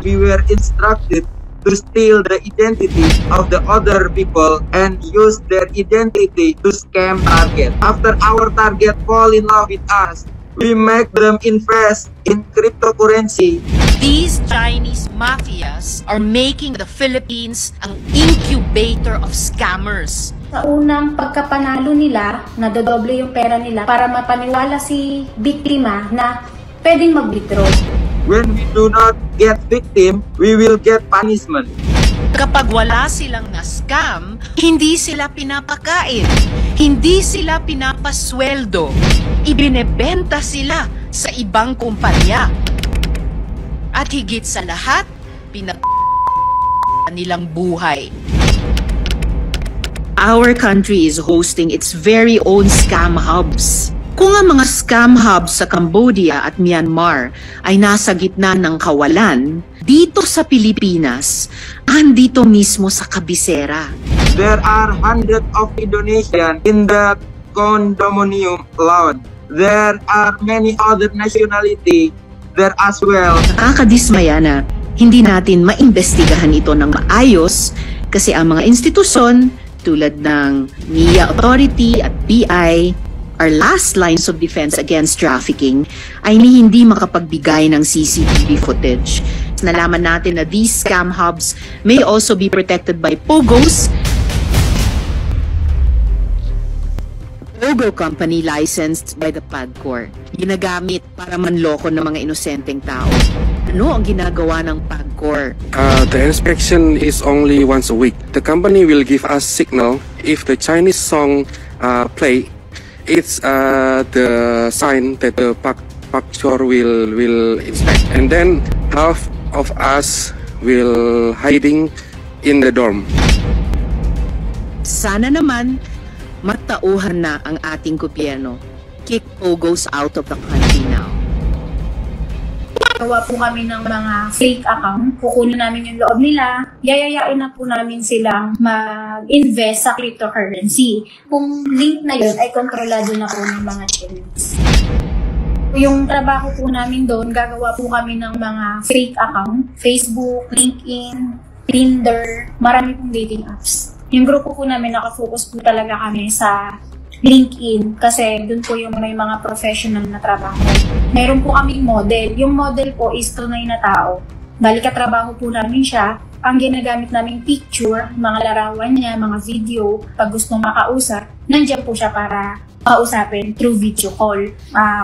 we were instructed to steal the identity of the other people and use their identity to scam target. After our target fall in love with us, we make them invest in cryptocurrency. These Chinese mafias are making the Philippines ang incubator of scammers. Sa unang pagkapanalo nila, nadodoble yung pera nila para mapaniwala si biktima na pwedeng mag-withdraw. When we do not get victim, we will get punishment. Kapag wala silang na-scam, hindi sila pinapakain, hindi sila pinapasweldo, ibinebenta sila sa ibang kumpanya. At higit sa lahat, nilang buhay. Our country is hosting its very own scam hubs. Kung ang mga scam hubs sa Cambodia at Myanmar ay nasa gitna ng kawalan, dito sa Pilipinas, andito mismo sa kabisera. There are hundreds of Indonesians in the condominium lot. There are many other nationalities there as well. Nakakadismaya na hindi natin maimbestigahan ito ng maayos kasi ang mga institusyon tulad ng NIA Authority at BI, our last lines of defense against trafficking, ay hindi makapagbigay ng CCTV footage. Nalaman natin na these scam hubs may also be protected by POGOs, Pogo company licensed by the PAGCOR. Ginagamit para manloko ng mga inosenteng tao. Ano ang ginagawa ng PAGCOR? The inspection is only once a week. The company will give us signal if the Chinese song play. It's the sign that the PAGCOR will inspect, and then half of us will hiding in the dorm. Sana naman matauhan na ang ating gobyerno. Kick POGOs out of the country now. Gawa po kami ng mga fake account, kukunin namin yung loob nila, yayayain na po namin silang mag-invest sa cryptocurrency. Kung link na yun ay kontrolado na po ng mga Chinese. Yung trabaho po namin doon, gagawa po kami ng mga fake account, Facebook, LinkedIn, Tinder, marami pong dating apps. Yung grupo po namin nakafocus po talaga kami sa LinkedIn kasi dun po yung may mga professional na trabaho. Meron po kaming model. Yung model po is tunay na tao. Bali katrabaho po namin siya. Ang ginagamit naming picture, mga larawan niya, mga video, pag gusto makausap, nandiyan po siya para kausapin through video call.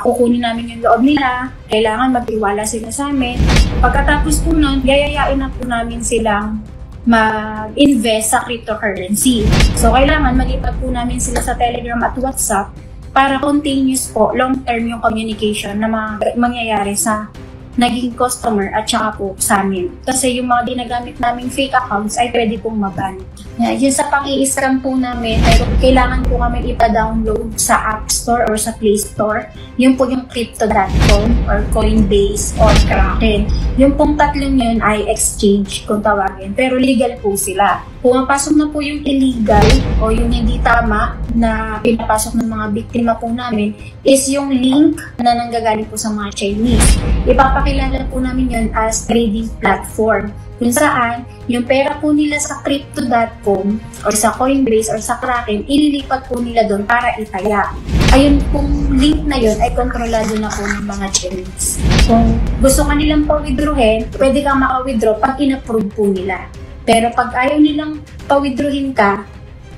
Kukunin namin yung loob nila, kailangan magtiwala sila sa amin. Pagkatapos po nun, yayayain na po namin silang mag-invest sa cryptocurrency. So, kailangan malipat po namin sila sa Telegram at WhatsApp para continuous po, long-term yung communication na mangyayari sa naging customer at saka po sa amin. Kasi yung mga ginagamit naming fake accounts ay pwede pong maban. Yun sa pang-i-scam po namin, pero kailangan po kami ipa-download sa App Store or sa Play Store. Yun po yung Crypto.com or Coinbase or Kraken. Yung pong tatlong yun ay exchange kung tawagin. Pero legal po sila. Pumapasok na po yung illegal o yung hindi tama na pinapasok ng mga biktima po namin is yung link na nanggagaling po sa mga Chinese. Ipapakilala po namin yun as trading platform. Kung saan, yung pera po nila sa Crypto.com or sa Coinbase or sa Kraken, ililipat po nila doon para itaya. Ayun pong link na yun ay kontrolado na po ng mga Chinese. Kung gusto ka nilang pa-withdrawin, pwede kang maka-withdraw pag in-approve po nila. Pero pag ayaw nilang pa-withdrawin ka,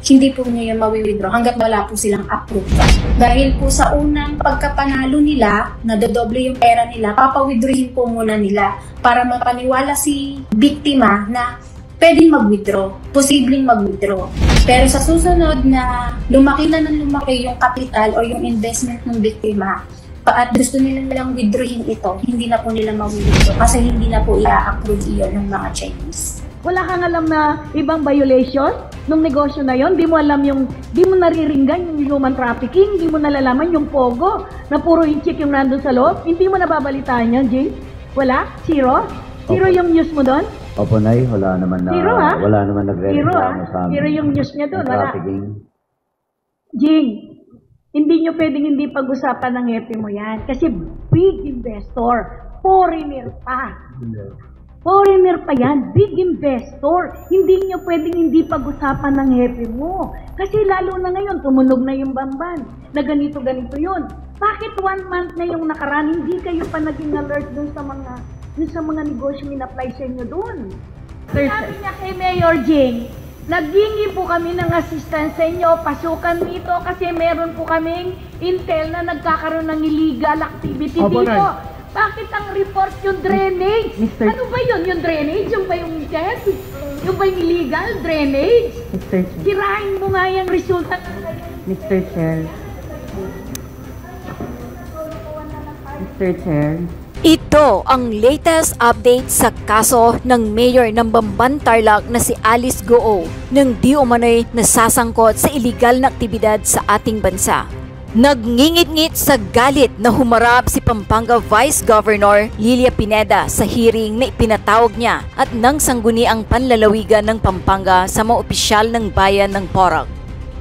hindi po nyo yung mawi-withdraw hanggat wala po silang approve. Dahil po sa unang pagkapanalo nila, nadodoble yung pera nila, papa-withdrawin po muna nila para mapaniwala si biktima na pwedeng mag-withdraw, posibleng mag-withdraw. Pero sa susunod na lumaki na ng lumaki yung capital o yung investment ng biktima, at gusto nila lang withdrawin ito, hindi na po nila mawi-withdraw kasi hindi na po i-approve iyon ng mga Chinese. Wala kang alam na ibang violation nung negosyo na yon, di mo alam yung, di mo nariringgan yung human trafficking, di mo nalalaman yung pogo, na puro yung chick yung nandun sa loob, hindi mo nababalitaan yan, Jay? Wala? Zero? Zero yung news mo doon? Opo, Nay, wala naman na, Zero, ha? wala naman nagre-reklamo sa amin. Zero yung news niya doon, wala. Jing, hindi nyo pwedeng hindi pag-usapan ng happy mo yan, kasi big investor, foreigner pa. Foreigner pa yan, big investor. Hindi nyo pwedeng hindi pag-usapan ng hepe mo. Kasi lalo na ngayon, tumunog na yung Bamban, na ganito-ganito yun. Bakit 1 month na yung nakaraan, hindi kayo pa naging alert dun sa mga negosyo in-apply sa inyo dun? Sabi niya kay Mayor Jing, naghingi po kami ng assistance sa inyo, pasukan dito kasi meron po kaming intel na nagkakaroon ng illegal activity dito. Bakit ang report yung drainage? Ano ba yun? Yung drainage? Yung ba yung gas? Yung ba yung illegal drainage? Mr. Chair. Sirain mo nga yung resulta. Mr. Chair. Mr. Chair. Ito ang latest update sa kaso ng mayor ng Bamban Tarlac na si Alice Goo nang di umano'y nasasangkot sa iligal na aktibidad sa ating bansa. Nagngingit-ngit sa galit na humarap si Pampanga Vice Governor Lilia Pineda sa hearing na ipinatawag niya at nang sangguni ang panlalawigan ng Pampanga sa mga opisyal ng bayan ng Porac.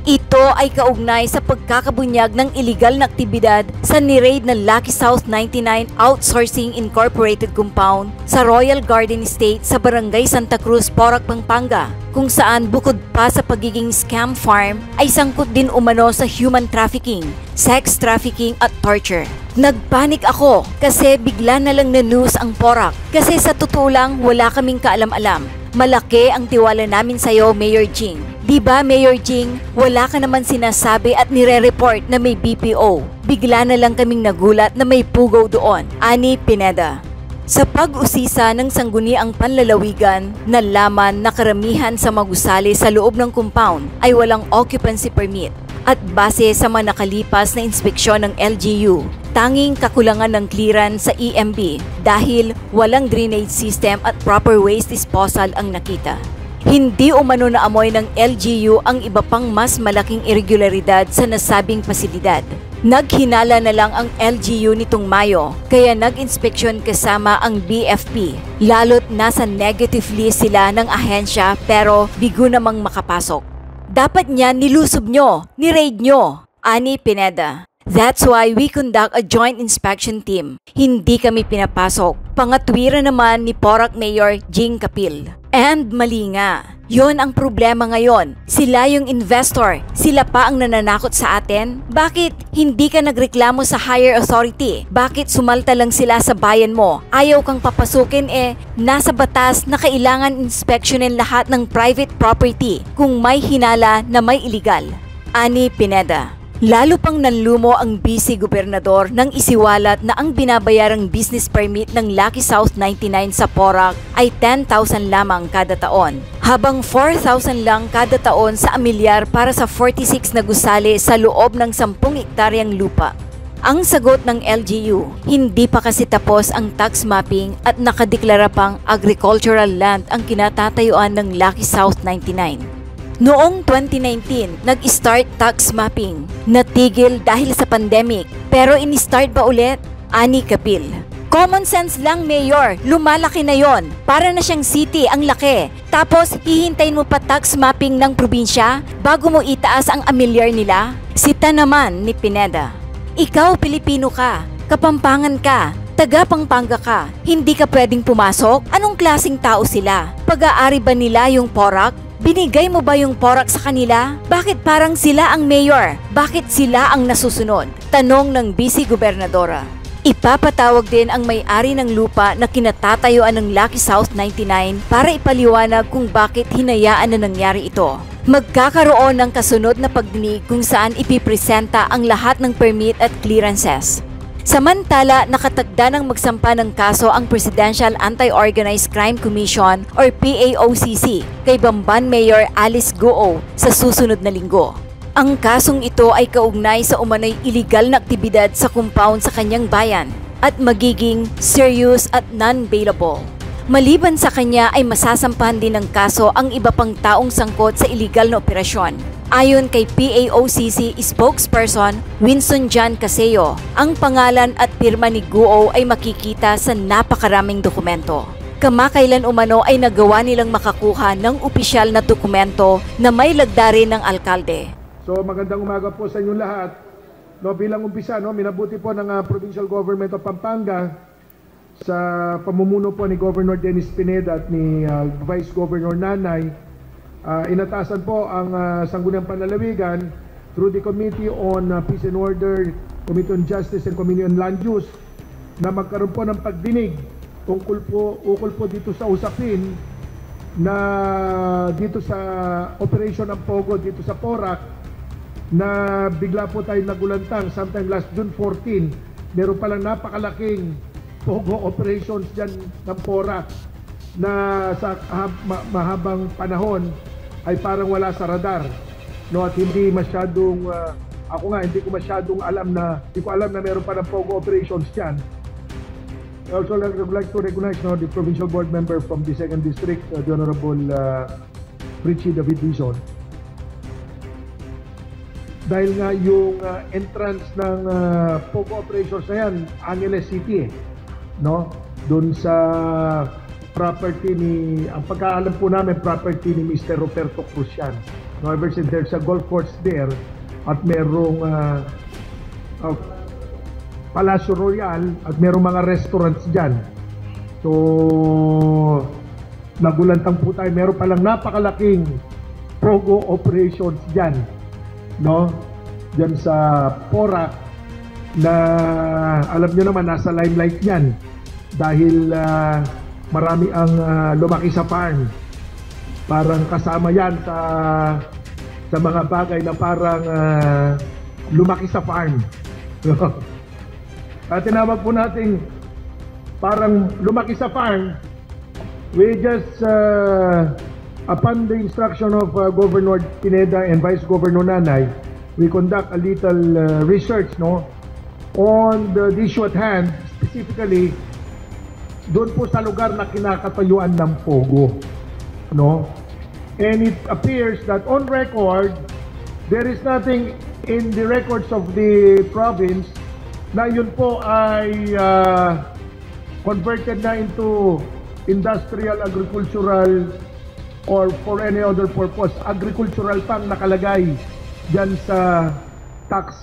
Ito ay kaugnay sa pagkakabunyag ng iligal na aktibidad sa ni-raid ng Lucky South 99 Outsourcing Incorporated Compound sa Royal Garden Estate sa Barangay Santa Cruz, Porac, Pampanga, kung saan bukod pa sa pagiging scam farm ay sangkot din umano sa human trafficking, sex trafficking at torture. Nagpanik ako kasi bigla na lang na-news ang Porac kasi sa totoo lang wala kaming kaalam-alam. Malaki ang tiwala namin sa'yo, Mayor Jing. Diba, Mayor Jing, wala ka naman sinasabi at nire-report na may BPO. Bigla na lang kaming nagulat na may pugaw doon, ani Pineda. Sa pag-usisa ng sangguniang panlalawigan, nalaman na karamihan sa magusali sa loob ng compound ay walang occupancy permit. At base sa mga nakalipas na inspeksyon ng LGU, tanging kakulangan ng clearance sa EMB dahil walang drainage system at proper waste disposal ang nakita. Hindi umano na amoy ng LGU ang iba pang mas malaking irregularidad sa nasabing pasilidad. Naghinala na lang ang LGU nitong Mayo kaya nag-inspeksyon kasama ang BFP. Lalo't nasa negative list sila ng ahensya pero bigo namang makapasok. Dapat niya nilusob nyo, ni-raid nyo, ani Pineda. That's why we conduct a joint inspection team. Hindi kami pinapasok. Pangatwiran naman ni Porac Mayor Jing Kapil. And mali nga. Yon ang problema ngayon. Sila yung investor. Sila pa ang nananakot sa atin. Bakit hindi ka nagreklamo sa higher authority? Bakit sumalta lang sila sa bayan mo? Ayaw kang papasukin nasa batas na kailangan inspeksyonin lahat ng private property kung may hinala na may illegal. Ani Pineda. Lalo pang nanlumo ang vice gobernador nang isiwalat na ang binabayarang business permit ng Lucky South 99 sa Porac ay 10,000 lamang kada taon, habang 4,000 lang kada taon sa Amilyar para sa 46 na gusali sa loob ng 10 hektaryang lupa. Ang sagot ng LGU, hindi pa kasi tapos ang tax mapping at nakadeklara pang agricultural land ang kinatatayuan ng Lucky South 99. Noong 2019, nag-start tax mapping. Natigil dahil sa pandemic. Pero in-start ba ulit? Ani Kapil. Common sense lang, Mayor. Lumalaki na yon. Para na siyang city ang laki. Tapos, hihintayin mo pa tax mapping ng probinsya bago mo itaas ang amilyar nila? Sita naman ni Pineda. Ikaw, Pilipino ka. Kapampangan ka. Taga Pampanga ka. Hindi ka pwedeng pumasok? Anong klaseng tao sila? Pag-aari ba nila yung Porac? Binigay mo ba yung Porac sa kanila? Bakit parang sila ang mayor? Bakit sila ang nasusunod? Tanong ng Vice Gobernadora. Ipapatawag din ang may-ari ng lupa na kinatatayuan ng Lucky South 99 para ipaliwanag kung bakit hinayaan na nangyari ito. Magkakaroon ng kasunod na pagdinig kung saan ipipresenta ang lahat ng permit at clearances. Samantala, nakatagda ng magsampa ng kaso ang Presidential Anti-Organized Crime Commission or PAOCC kay Bamban Mayor Alice Goo sa susunod na linggo. Ang kasong ito ay kaugnay sa umano'y iligal na aktibidad sa compound sa kanyang bayan at magiging serious at non-bailable. Maliban sa kanya ay masasampahan din ng kaso ang iba pang taong sangkot sa iligal na operasyon. Ayon kay PAOCC spokesperson Winston John Caseo, ang pangalan at pirma ni Goo ay makikita sa napakaraming dokumento. Kamakailan umano ay nagawa nilang makakuha ng opisyal na dokumento na may lagdarin ng alkalde. So magandang umaga po sa inyong lahat. Bilang umpisa, minabuti po ng Provincial Government of Pampanga sa pamumuno po ni Governor Dennis Pineda at ni Vice Governor Nanay, inatasan po ang Sangguniang Panlalawigan through the Committee on Peace and Order, Committee on Justice and Committee on Land Use na magkaroon po ng pagdinig ukol po dito sa usapin na dito sa operation ng Pogo dito sa Porac na bigla po tayo nagulantang sometime last June 14. Meron palang napakalaking Pogo operations dyan ng Porac na sa mahabang panahon ay parang wala sa radar, no? At hindi masyadong hindi ko alam na meron pa ng Pogo operations dyan. I also would like to recognize the provincial board member from the 2nd District, the Honorable Richie David Dizon. Dahil nga yung entrance ng Pogo operations na yan, Angeles City, no? Doon sa property ang pagkaalam po namin, property ni Mr. Roberto Cruz yan. No, ever since there's a golf course there at merong Palacio Royal at merong mga restaurants dyan. So, nagulantang po tayo. Meron palang napakalaking Pogo operations dyan, no? Dyan sa Porac na alam nyo naman nasa limelight yan dahil marami ang lumaki sa farm. Parang kasama yan sa mga bagay na parang lumaki sa farm. At tinawag po natin parang lumaki sa farm. We just upon the instruction of Governor Pineda and Vice Governor Nanay, we conduct a little research, no, on the issue at hand, specifically doon po sa lugar na kinakatayuan ng Pogo, no? And it appears that on record there is nothing in the records of the province na yun po ay converted na into industrial, agricultural, or for any other purpose. Agricultural pang nakalagay dyan sa tax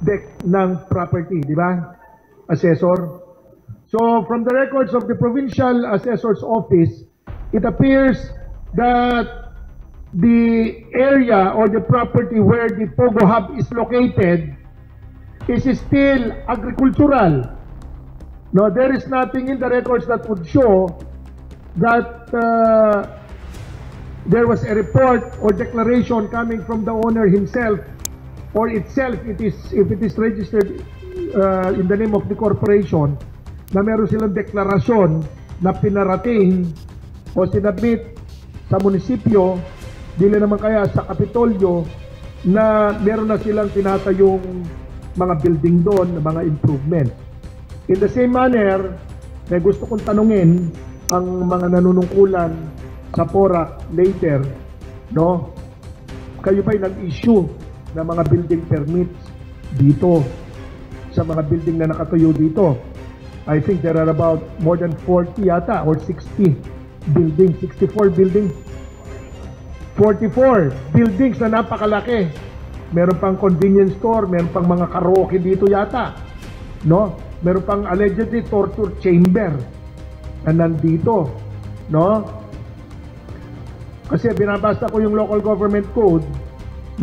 deck ng property, di ba, Assessor? So, from the records of the Provincial Assessor's Office, it appears that the area or the property where the Pogo Hub is located is still agricultural. No, there is nothing in the records that would show that there was a report or declaration coming from the owner himself or itself, if it is registered in the name of the corporation, na meron silang deklarasyon na pinarating o sinabit sa munisipyo, dili naman kaya sa Kapitolyo, na meron na silang tinatayong mga building doon, mga improvement. In the same manner, may gusto kong tanungin ang mga nanunungkulan sa Porac later, no? Kayo ba'y nag-issue ng mga building permits dito sa mga building na nakatayo dito? I think there are about more than 40 yata or 60 buildings, 64 buildings, 44 buildings na napakalaki. Meron pang convenience store, meron pang mga karaoke dito yata, no? Meron pang allegedly torture chamber na nandito, no? Kasi binabasa ko yung local government code,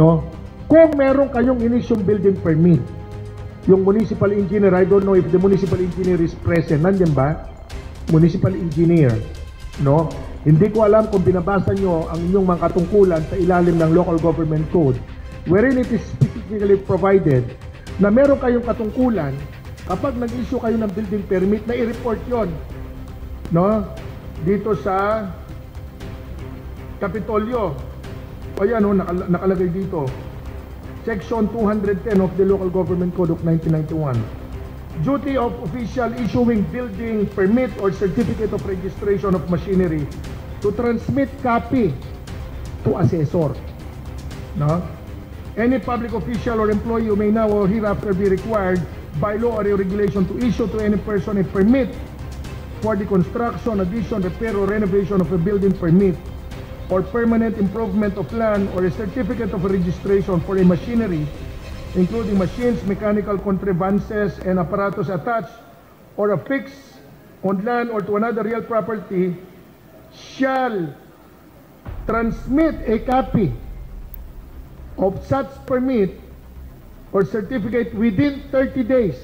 no? Kung meron kayong inisyong building permit, yung municipal engineer, I don't know if the municipal engineer is present, nandiyan ba? Municipal engineer, no? Hindi ko alam kung binabasa nyo ang inyong mga katungkulan sa ilalim ng local government code, wherein it is specifically provided na meron kayong katungkulan kapag nag-issue kayo ng building permit na i-report yon, no? Dito sa Kapitolyo. O yan, no? Nakalagay dito. Section 210 of the Local Government Code of 1991. Duty of official issuing building permit or certificate of registration of machinery to transmit copy to assessor, no? Any public official or employee who may now or hereafter be required by law or regulation to issue to any person a permit for the construction, addition, repair, or renovation of a building permit or permanent improvement of land or a certificate of registration for a machinery, including machines, mechanical contrivances, and apparatus attached or affixed on land or to another real property shall transmit a copy of such permit or certificate within 30 days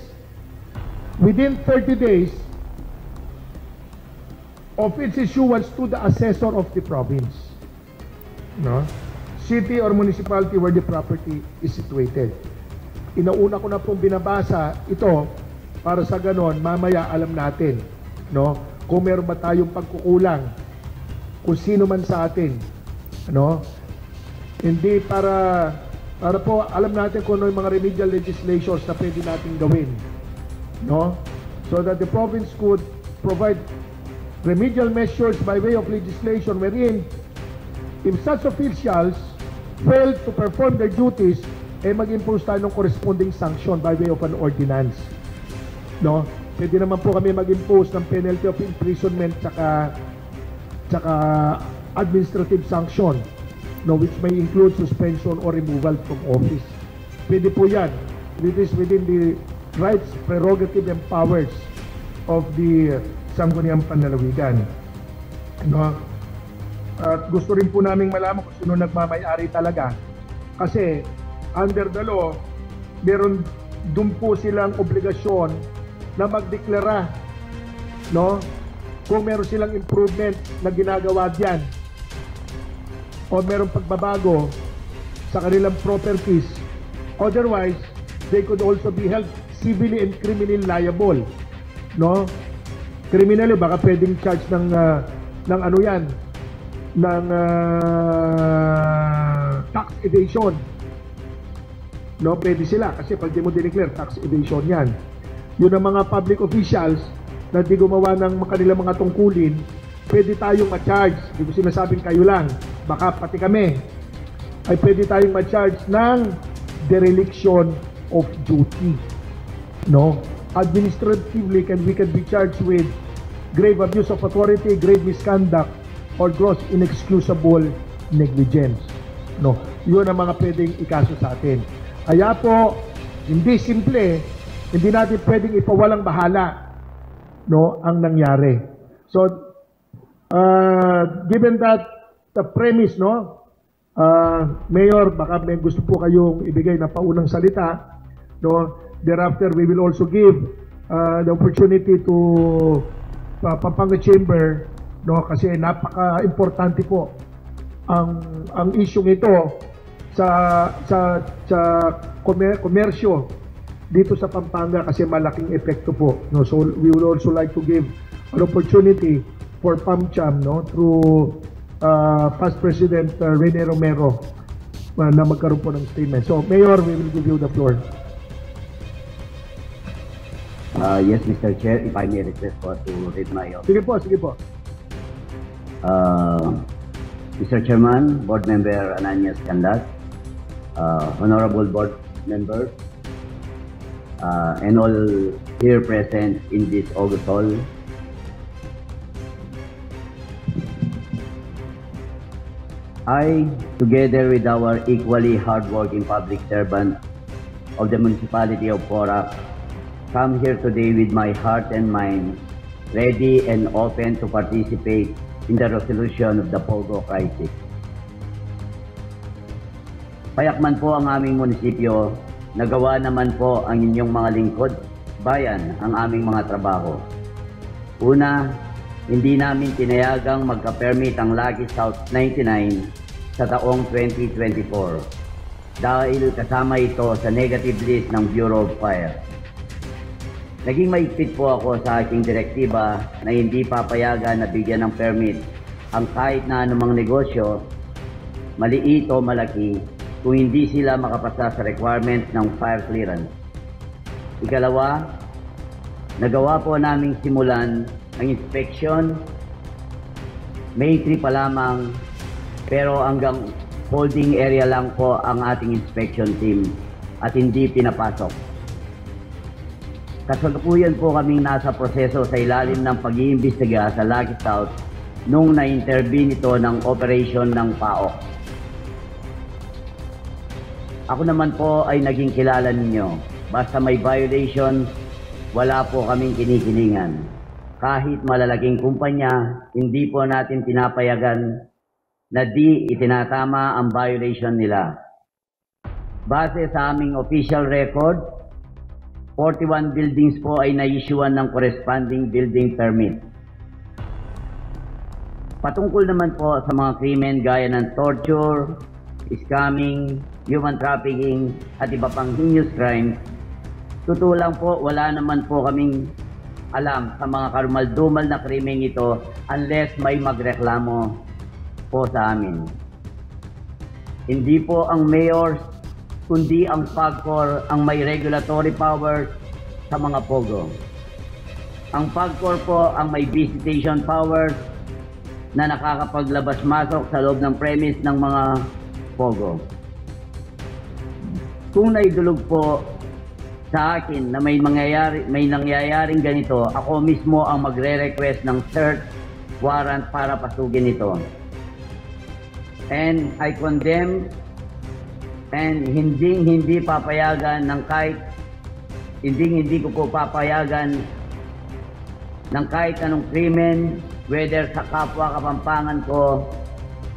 of its issuance to the assessor of the province, no? City or municipality where the property is situated. Inauna ko na pong binabasa ito para sa ganon mamaya alam natin, no, kung meron ba tayong pagkukulang, kung sino man sa atin, no? Hindi para po alam natin kung ano yung mga remedial legislations na pwede natin gawin, no? So that the province could provide remedial measures by way of legislation wherein if such officials fail to perform their duties, mag-impose tayo ng corresponding sanction by way of an ordinance, no? Pwede naman po kami mag-impose ng penalty of imprisonment tsaka administrative sanction, no, which may include suspension or removal from office. Pwede po yan. It is within the rights, prerogative, and powers of the Sangguniang Panlalawigan, no? At gusto rin po naming malaman kung sino nagmamay-ari talaga, kasi under the law meron dun po silang obligasyon na magdeklara, no, kung meron silang improvement na ginagawa diyan o merong pagbabago sa kanilang properties. Otherwise, they could also be held civilly and criminally liable, no? Criminally, baka pwedeng charge ng ano yan, ng tax evasion, no? Pwede sila kasi pag di mo dineclare, tax evasion yan. Yun ang mga public officials na di gumawa ng kanilang mga tungkulin, pwede tayong ma-charge. Di ko sinasabing kayo lang, baka pati kami ay pwede tayong ma-charge ng dereliction of duty, no? Administratively, we can be charged with grave abuse of authority, grave misconduct, or gross inexcusable negligence, no? Yun ang mga pwedeng ikaso sa atin. Kaya po, hindi simple, hindi natin pwedeng ipawalang bahala, no, ang nangyari. So, given that the premise, no, Mayor, baka may gusto po kayong ibigay na paunang salita, no? Thereafter, we will also give the opportunity to Pampanga Chamber, no, kasi napaka-importante po ang issue ito sa komersyo dito sa Pampanga kasi malaking epekto po, no? So we would also like to give an opportunity for PAMCHAM, no, through past President Rene Romero na magkaroon po ng statement. So Mayor, we will give you the floor. Yes, Mr. Chair, if I may request to read my office. Sige po, sige po. Mr. Chairman, Board Member Ananias Canlas, Honorable Board Members, and all here present in this August Hall. I, together with our equally hardworking public servants of the municipality of Porac, come here today with my heart and mind ready and open to participate in the resolution of the Pogo crisis. Payakman po ang aming munisipyo, nagawa naman po ang inyong mga lingkod, bayan ang aming mga trabaho. Una, hindi namin tinayagang magka-permit ang Lucky South 99 sa taong 2024 dahil kasama ito sa negative list ng Bureau of Fire. Naging maigpit po ako sa aking direktiba na hindi papayagan na bigyan ng permit ang kahit na anumang negosyo, maliit o malaki, kung hindi sila makapasa sa requirement ng fire clearance. Ikalawa, nagawa po naming simulan ang inspection. May 3 pa lamang, pero hanggang holding area lang po ang ating inspection team at hindi pinapasok. Kasalukuyan po kaming nasa proseso sa ilalim ng pag-iimbestiga sa Lucky South nung na-intervene ito ng operation ng PAOK. Ako naman po ay naging kilala ninyo. Basta may violation, wala po kaming kinikilingan. kahit malalaking kumpanya, hindi po natin pinapayagan na di itinatama ang violation nila. Base sa aming official record, 41 buildings po ay na-issuean ng corresponding building permit. Patungkol naman po sa mga krimen gaya ng torture, scamming, human trafficking at iba pang heinous crimes, totoo lang po, wala naman po kaming alam sa mga karumaldumal na krimen ito unless may magreklamo po sa amin. Hindi po ang mayor kundi ang PAGCOR ang may regulatory powers sa mga POGO. Ang PAGCOR po ang may visitation powers na nakakapaglabas-masok sa loob ng premise ng mga POGO. Kung naidulog po sa akin na may nangyayaring ganito, ako mismo ang magre-request ng search warrant para pasugin ito. And I condemn and hindi papayagan ng hindi ko po papayagan ng kahit anong krimen, whether sa kapwa kapampangan ko,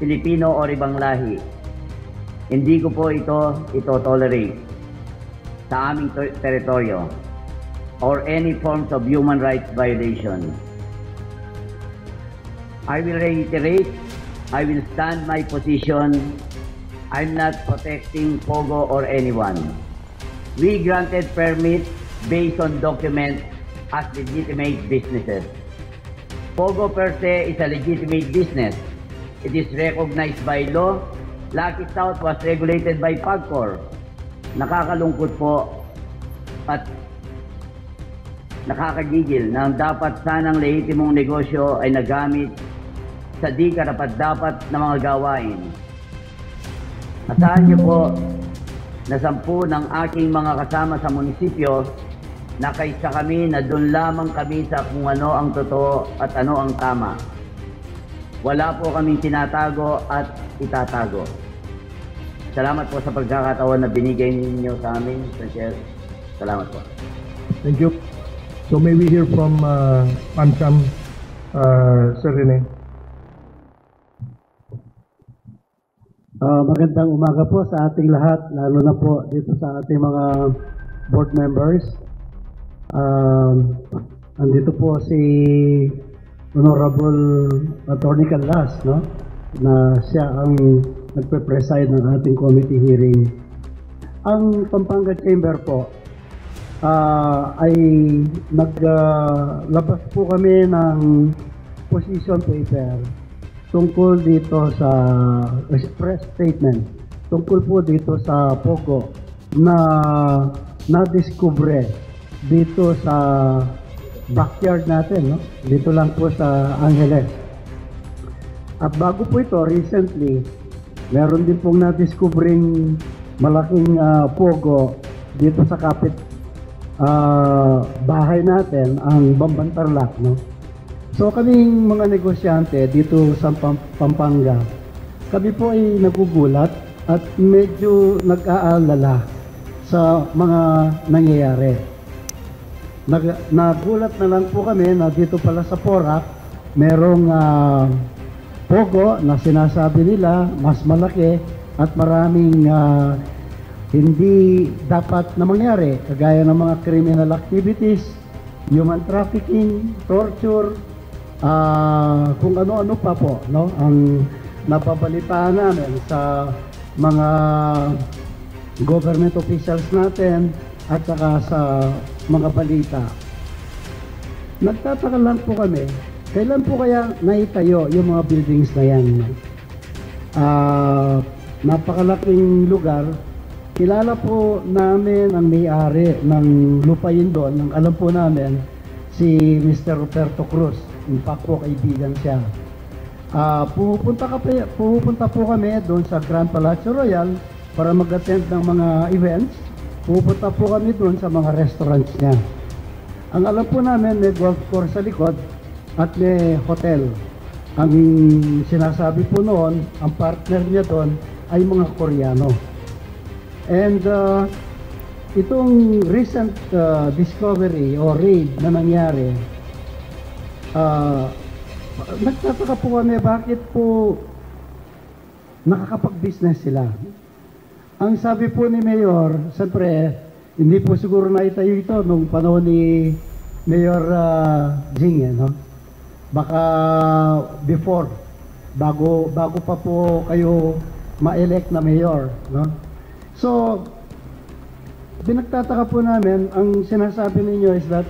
Pilipino o ibang lahi. Hindi ko po ito tolerate sa aming teritoryo or any forms of human rights violation. I will reiterate, I will stand my position. I'm not protecting POGO or anyone. We granted permits based on documents as legitimate businesses. POGO per se is a legitimate business. It is recognized by law. Lucky South was regulated by PAGCOR. Nakakalungkot po at nakakagigil na ang dapat sanang lehitimong negosyo ay nagamit sa di karapat-dapat na mga gawain. Asahan niyo po na 10 ng aking mga kasama sa munisipyo na kaysa kami na doon lamang kami sa kung ano ang totoo at ano ang tama. Wala po kaming tinatago at itatago. Salamat po sa pagkakataon na binigay ninyo sa amin, Mr. Chair. Salamat po. Thank you. So may we hear from PANCAM, Sir Rene? Magandang umaga po sa ating lahat, lalo na po dito sa ating mga board members. Andito po si Honorable Attorney Canlas, no? Na siya ang nagpe-preside ng ating committee hearing. Ang Pampanga Chamber po ay naglabas po kami ng position paper tungkol dito sa express statement, tungkol po dito sa POGO na na-discover dito sa backyard natin, no? Dito lang po sa Angeles. At bago po ito, recently, meron din pong na-discovering malaking POGO dito sa kapit bahay natin, ang Bamban Tarlac, no? So kaming mga negosyante dito sa Pampanga, kami po ay nagugulat at medyo nag-aalala sa mga nangyayari. Nagulat na lang po kami na dito pala sa Porac, merong POGO na sinasabi nila mas malaki at maraming hindi dapat na mangyari, kagaya ng mga criminal activities, human trafficking, torture, kung ano-ano pa po, no? Ang napabalitaan namin sa mga government officials natin at saka sa mga balita. Nagtataka lang po kami, kailan po kaya naitayo yung mga buildings na yan? Napakalaking lugar. Kilala po namin ang may-ari ng lupain doon. Ang alam po namin, si Mr. Roberto Cruz. In fact po, kaibigan siya. Pupunta po kami doon sa Grand Palacio Royal para mag-attend ng mga events. Pupunta po kami doon sa mga restaurants niya. Ang alam po namin, may golf course sa likod at may hotel. Ang sinasabi po noon, ang partner niya doon ay mga Koreano. And itong recent discovery o raid na nangyari, nagtataka po kami bakit po nakakapag-business sila. Ang sabi po ni Mayor, siyempre, hindi po siguro naitayo ito nung panahon ni Mayor Jing, no? Baka before, bago pa po kayo ma-elect na mayor, no? So, pinagtataka po namin, ang sinasabi ninyo is that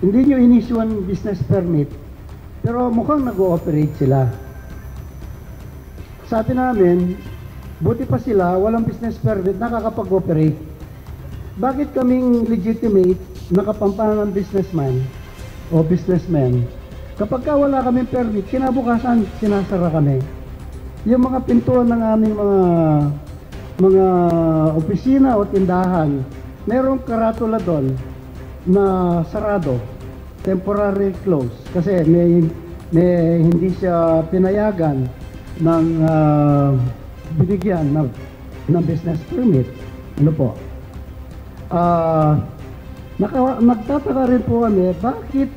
hindi nyo in-issuean business permit, pero mukhang nag-ooperate sila. Sabi namin, buti pa sila, walang business permit, nakakapag-operate. Bakit kaming legitimate na Kapampangan businessman o businessman, kapag ka wala kaming permit, kinabukasan, sinasara kami. Yung mga pintuan ng aming mga opisina o tindahan, mayroong karatula doon na sarado, temporary close, kasi may hindi siya pinayagan ng binigyan ng business permit. Ano po? Nagtataka rin po kami, bakit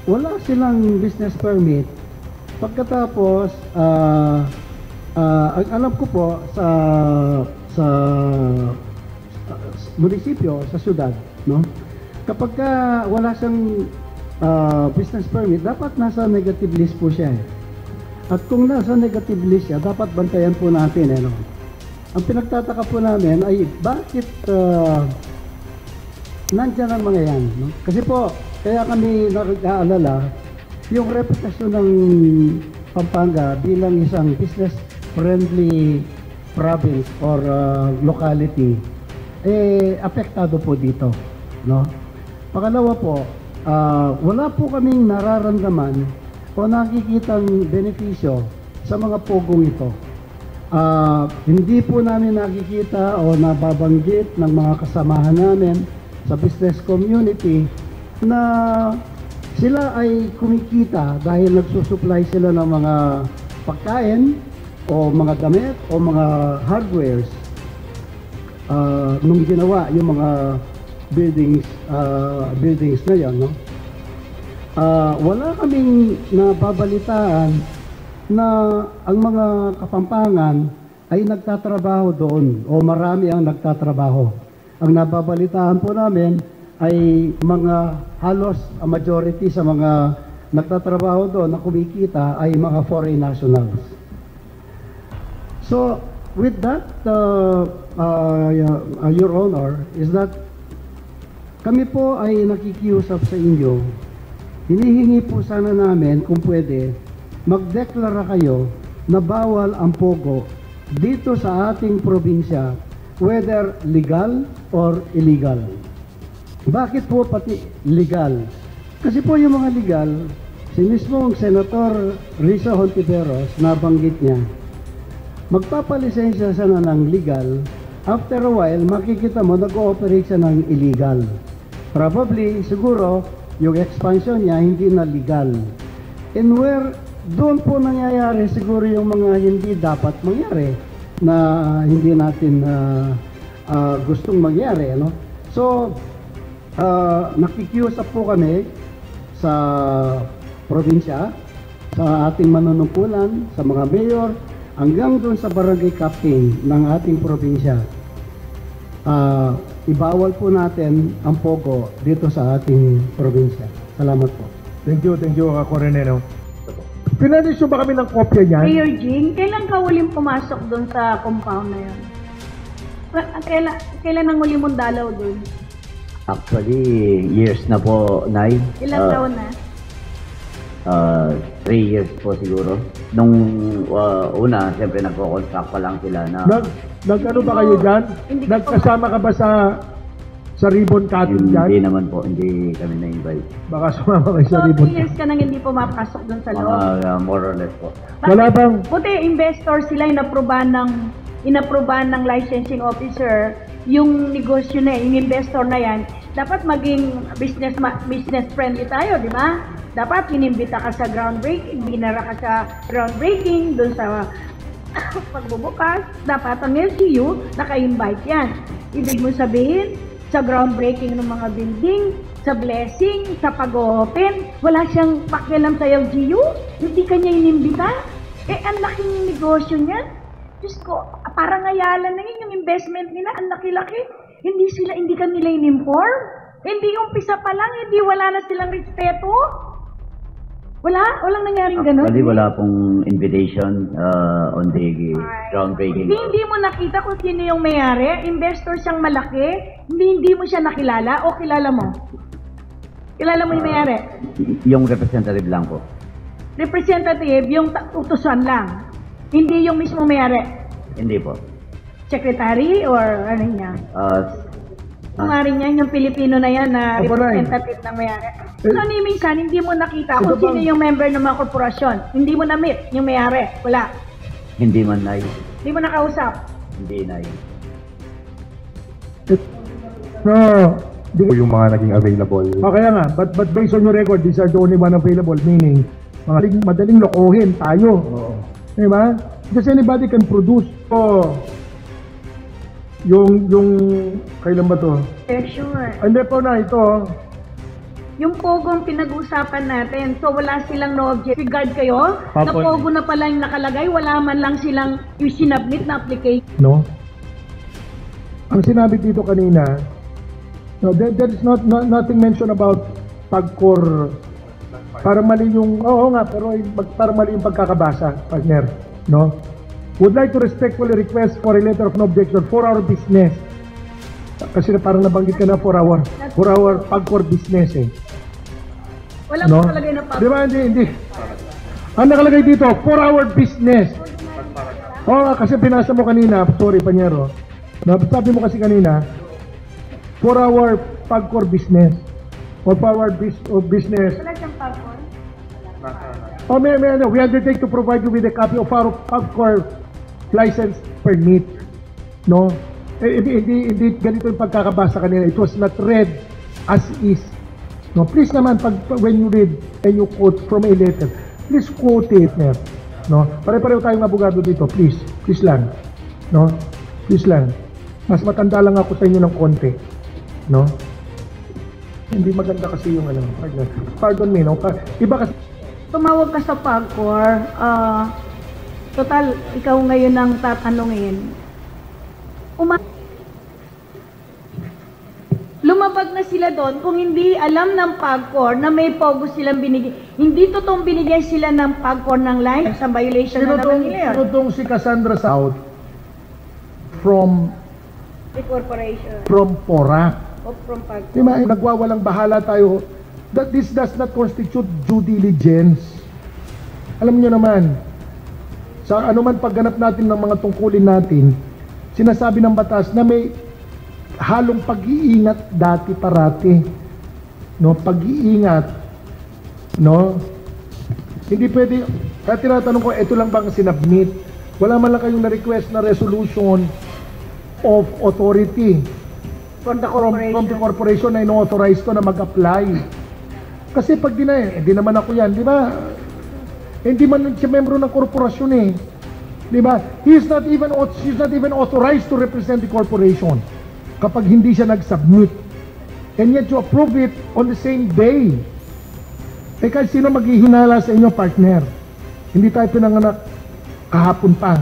wala silang business permit pagkatapos ang alam ko po sa munisipyo, sa syudad, no? Kapag wala siyang business permit, dapat nasa negative list po siya. At kung nasa negative list siya, dapat bantayan po natin, no? Ang pinagtataka po namin ay bakit nandyan ang mga yan, no? Kasi po, kaya kami nag-aalala, yung reputasyon ng Pampanga bilang isang business-friendly province or locality, apektado po dito, no? Pangalawa po, wala po kaming nararamdaman o nakikitang benepisyo sa mga pogong ito. Hindi po namin nakikita o nababanggit ng mga kasamahan namin sa business community na sila ay kumikita dahil nagsusupply sila ng mga pagkain o mga damit o mga hardwares nung ginawa yung mga buildings na yan, no? Wala kaming nababalitaan na ang mga Kapampangan ay nagtatrabaho doon o marami ang nagtatrabaho. Ang nababalitaan po namin ay mga halos a majority sa mga nagtatrabaho doon na kumikita ay mga foreign nationals. So, with that, Your Honor, is that kami po ay nakikiusap sa inyo. Hinihingi po sana namin kung pwede, magdeklara kayo na bawal ang pogo dito sa ating probinsya, whether legal or illegal. Bakit po pati legal? Kasi po yung mga legal, si mismong Senator Risa Hontiveros, nabanggit niya, magpapalisensya siya na ng legal, after a while, makikita mo nag-ooperate siya ng illegal. Probably, siguro, yung expansion niya hindi na legal. And where doon po nangyayari siguro yung mga hindi dapat mangyari na hindi natin gustong mangyari, ano? So, nakikiusap po kami sa probinsya, sa ating manunungkulan, sa mga mayor, hanggang doon sa barangay captain ng ating probinsya. Ibawal po natin ang pogo dito sa ating probinsya. Salamat po. Thank you, Coronel. Pinag-issue ba kami ng kopya niyan? Mayor Jing, kailan ka uling pumasok doon sa compound na yun? Kailan ang uli mong dalaw doon? Actually, years na po, Nay. Ilang taon na? 3 years po siguro. Nung una, siyempre nagko-contract pa lang sila na... Nag-ano ba kayo dyan? Nagkasama ka ba sa ribbon cutting dyan? Hindi naman po, hindi kami na-invite. Baka sumama kayo sa So, ribbon 2 years ka nang hindi pumapasok doon sa loob? More or less po. Wala bang... Buti, investor sila inaprobahan ng licensing officer yung negosyo na yung investor na yan. Dapat maging business friendly tayo, di ba? Dapat inimbita ka sa groundbreaking, binara ka sa groundbreaking, doon sa pagbubukas, dapat ang LGU naka-invite yan. Ibig mo sabihin, sa groundbreaking ng mga building, sa blessing, sa pag-open. Wala siyang pakialam sa LGU. Hindi kanya inimbita. Ang laking negosyo niya. Diyos ko, parang ayalan na yun yung investment nila. Ang laki-laki. Hindi kanila in-inform. Hindi umpisa pa lang, wala na silang respeto. Walang nangyaring ganun. Actually, wala pong invitation on the groundbreaking. Hindi mo nakita kung sino yung may-ari? Investor siyang malaki? Hindi mo siya nakilala o kilala mo? Kilala mo yung may-ari? Yung representative lang po. Representative, yung utusan lang. Hindi yung mismo may-ari? Hindi po. Secretary or ano niya? Kumari niya, yung Pilipino na yan na representative ng may-ari. So, minsan, hindi mo nakita kung sino yung member ng mga korporasyon. Hindi mo na-meet yung may-ari. Wala. Hindi man, Nay. Hindi mo nakausap. Hindi, Nay. No, di ko yung mga naging available. Kaya nga, but based on your record, these are the only one available, meaning, madaling lokohin tayo. Diba? Because anybody can produce. Yung, kailan ba to? Sure. Hindi po na, ito. Yung pogong pinag-usapan natin, so wala silang no object. Regard kayo, na pogo na pala yung nakalagay, wala man lang silang yung sinabmit na application. No? Ang sinabi dito kanina, no, there is nothing mentioned about PAGCOR. Para mali yung, pero para mali yung pagkakabasa, partner. No? Would like to respectfully request for a letter of no objection for our business. Kasi parang nabanggit ka na for our PAGCOR business eh. Walang nakalagay na PAGCOR. Di ba? Hindi. Ang nakalagay dito, for our business. Kasi pinasa mo kanina, sorry Panyero. Sabi mo kasi kanina, for our PAGCOR business. Or for our business. Wala siyang PAGCOR? We undertake to provide you with a copy of our PAGCOR license permit. No? Hindi ganito yung pagkakabasa kanina. It was not read as is. No, please naman, when you read and you quote from a letter, please quote it. No? Pare-pareho tayong abogado dito. Please lang. No? Please lang. Mas matanda lang ako sa inyo ng konti. No? Hindi maganda kasi yung pardon me, no? Iba kasi. Tumawag ka sa PAGCOR. Total, ikaw ngayon ang tatanungin. Lumabag na sila doon kung hindi alam ng PAGCOR na may pogo silang binigay. Hindi totoong binigyan sila ng PAGCOR ng life sa violation na naman nila. Sino tong si Cassandra South from the corporation? From PORA. O from PAGCOR. Diba, nagwawalang bahala tayo. That this does not constitute due diligence. Alam nyo naman, sa anuman pagganap natin ng mga tungkulin natin, sinasabi ng batas na may halong pag-iingat dati parati. No, pag-iingat. No? Hindi pwede, kaya tinatanong ko, ito lang bang sinabmit? Wala man lang kayong na-request na resolution of authority from the corporation na ino-authorize to na mag-apply. Kasi pag di naman ako yan, di ba? Hindi man siya membro ng korporasyon eh. Di ba? She's not even authorized to represent the corporation kapag hindi siya nag-submit. And yet you approve it on the same day. Eh kahit sino maghihinala sa inyo, partner? Hindi tayo pinanganak kahapon pa.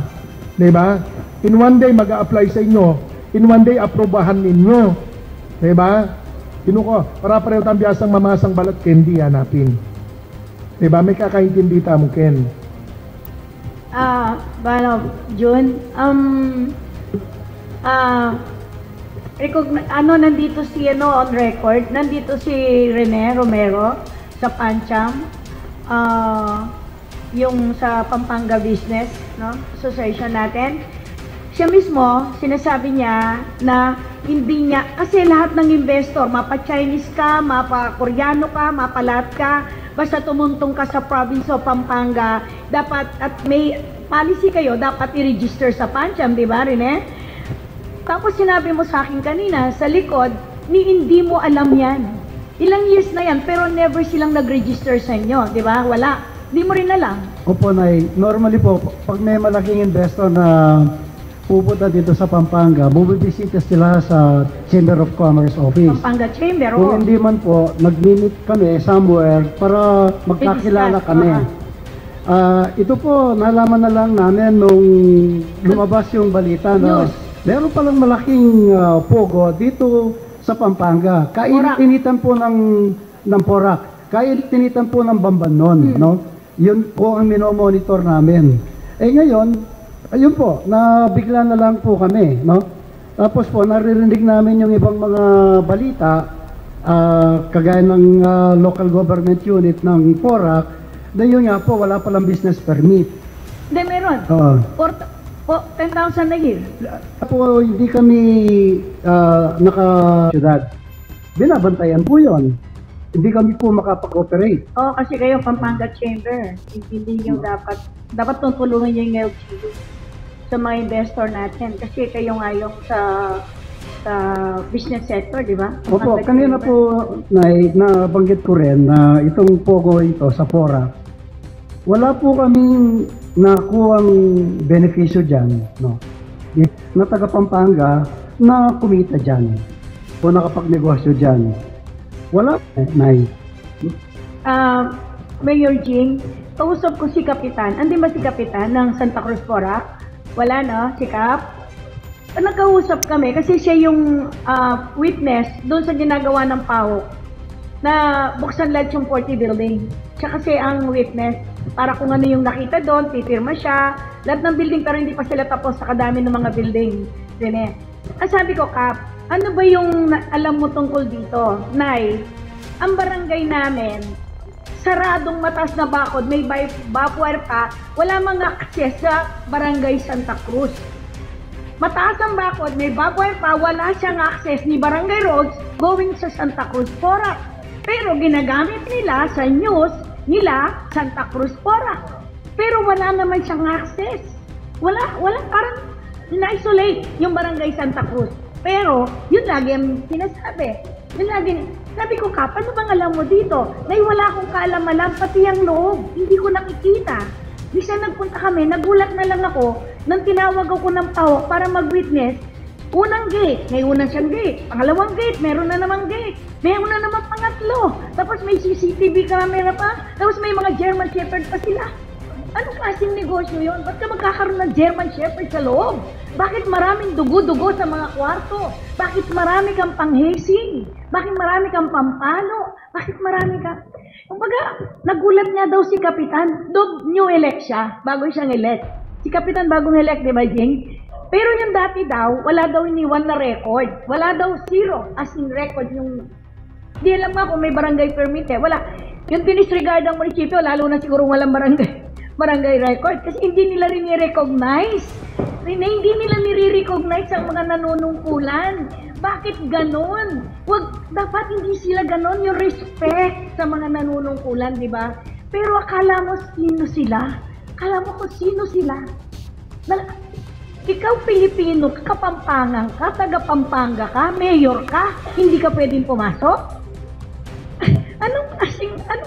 Di ba? In one day mag-a-apply sa inyo, in one day aprobahan ninyo. Di ba? Kinuko, para pareho tayong biyasang mamasang balat, candy hanapin. Di ba? May kakaintindi tamo, Ken. June, nandito si on record, nandito si Rene Romero sa Pancham, yung sa Pampanga Business, no, Association natin. Siya mismo, sinasabi niya na hindi niya, kasi lahat ng investor, mapa-Chinese ka, mapa-Koreano ka, mapa-lahat ka, basta tumuntong ka sa province of Pampanga, dapat, at may policy kayo, dapat i-register sa Pancham, di ba, Rene? Tapos sinabi mo sa akin kanina, sa likod, hindi mo alam yan. Ilang years na yan, pero never silang nag-register sa inyo, di ba? Wala. Hindi mo rin alam. Opo, Nay. Normally po, pag may malaking investor na pupunta dito sa Pampanga, bubibisita sila sa Chamber of Commerce office. Pampanga Chamber, Kung hindi man po, nag-meet kami somewhere para magkakilala kami. Ito po, nalaman na lang namin nung lumabas yung balita na meron palang malaking pogo dito sa Pampanga. Kainit-initan po ng Porac. Kainit-initan po ng Bambanon. No? Yun po ang minomonitor namin. Ngayon, ayun po, nabigla na lang po kami, no? Tapos po, naririnig namin yung ibang mga balita, kagaya ng local government unit ng Porac, na yun nga po, wala palang business permit. Hindi, meron. 10,000 a year. Po, hindi kami naka-syudad. Binabantayan po yun. Hindi kami po makapag-operate. Kasi kayo, Pampanga Chamber. Hindi yung dapat tutulungan yung LGU sa mga investor natin. Kasi kayo nga yung sa business sector, di ba? Opo, kanina po nabanggit ko rin na itong pogo ito sa Porac, wala po kaming nakuhang benepisyo dyan, no? Na taga Pampanga na kumita dyan o nakapagnegosyo dyan. Wala, Nay. Mayor Jing, kausap ko si Kapitan. Andi ba si Kapitan ng Santa Cruz Porac? Wala, no? Si Kap? Nagkausap kami kasi siya yung witness doon sa ginagawa ng PAO na buksan lahat yung 40 building. Siya kasi ang witness para kung ano yung nakita doon, pipirma siya. Lahat ng building pero hindi pa sila tapos sa kadami ng mga building. Sabi ko, Kap, ano ba yung alam mo tungkol dito? Nay, ang barangay namin, saradong mataas na bakod, may backwire pa, wala mga access sa barangay Santa Cruz. Mataas ang bakod, may backwire pa, wala siyang access ni Barangay Roads going sa Santa Cruz Porac. Pero ginagamit nila sa news nila Santa Cruz Porac. Pero wala naman siyang access. Wala parang na-isolate yung barangay Santa Cruz. Pero, yun lagi ang sinasabi. Yun lagi, sabi ko, Kap, ano bang alam mo dito? Nay, wala akong kaalam-alam, pati ang loob. Hindi ko nakikita. Bisa nagpunta kami, nagulat na lang ako nang tinawag ako ng PAO para mag-witness. Unang gate, may unang siyang gate. Pangalawang gate, meron na namang gate. Meron na namang pangatlo. Tapos may CCTV camera pa. Tapos may mga German Shepherd pa sila. Anong klaseng negosyo yun? Ba't ka magkakaroon ng German Shepherd sa loob? Bakit maraming dugo-dugo sa mga kwarto? Bakit marami kang panghasing? Bakit marami kang pampalo? Bakit marami ka? Kumbaga, nagulat nga daw si Kapitan. New elect siya, bago siyang elect. Si Kapitan bagong elect, di ba, Jing? Pero yung dati daw, wala daw iniwan na record. Wala daw zero as in record yung... Di alam nga kung may barangay permit eh. Wala. Yung dinisregard ng munisipyo, lalo na siguro walang barangay record kasi hindi nila rin i-recognize. Hindi nila nire-recognize ang mga nanunungkulan. Bakit ganon? Dapat hindi sila ganon yung respect sa mga nanunungkulan, di ba? Pero akala mo sino sila? Akala mo kung sino sila? Ikaw Pilipino, kapampangan ka, taga-Pampanga ka, mayor ka, hindi ka pwedeng pumasok? Anong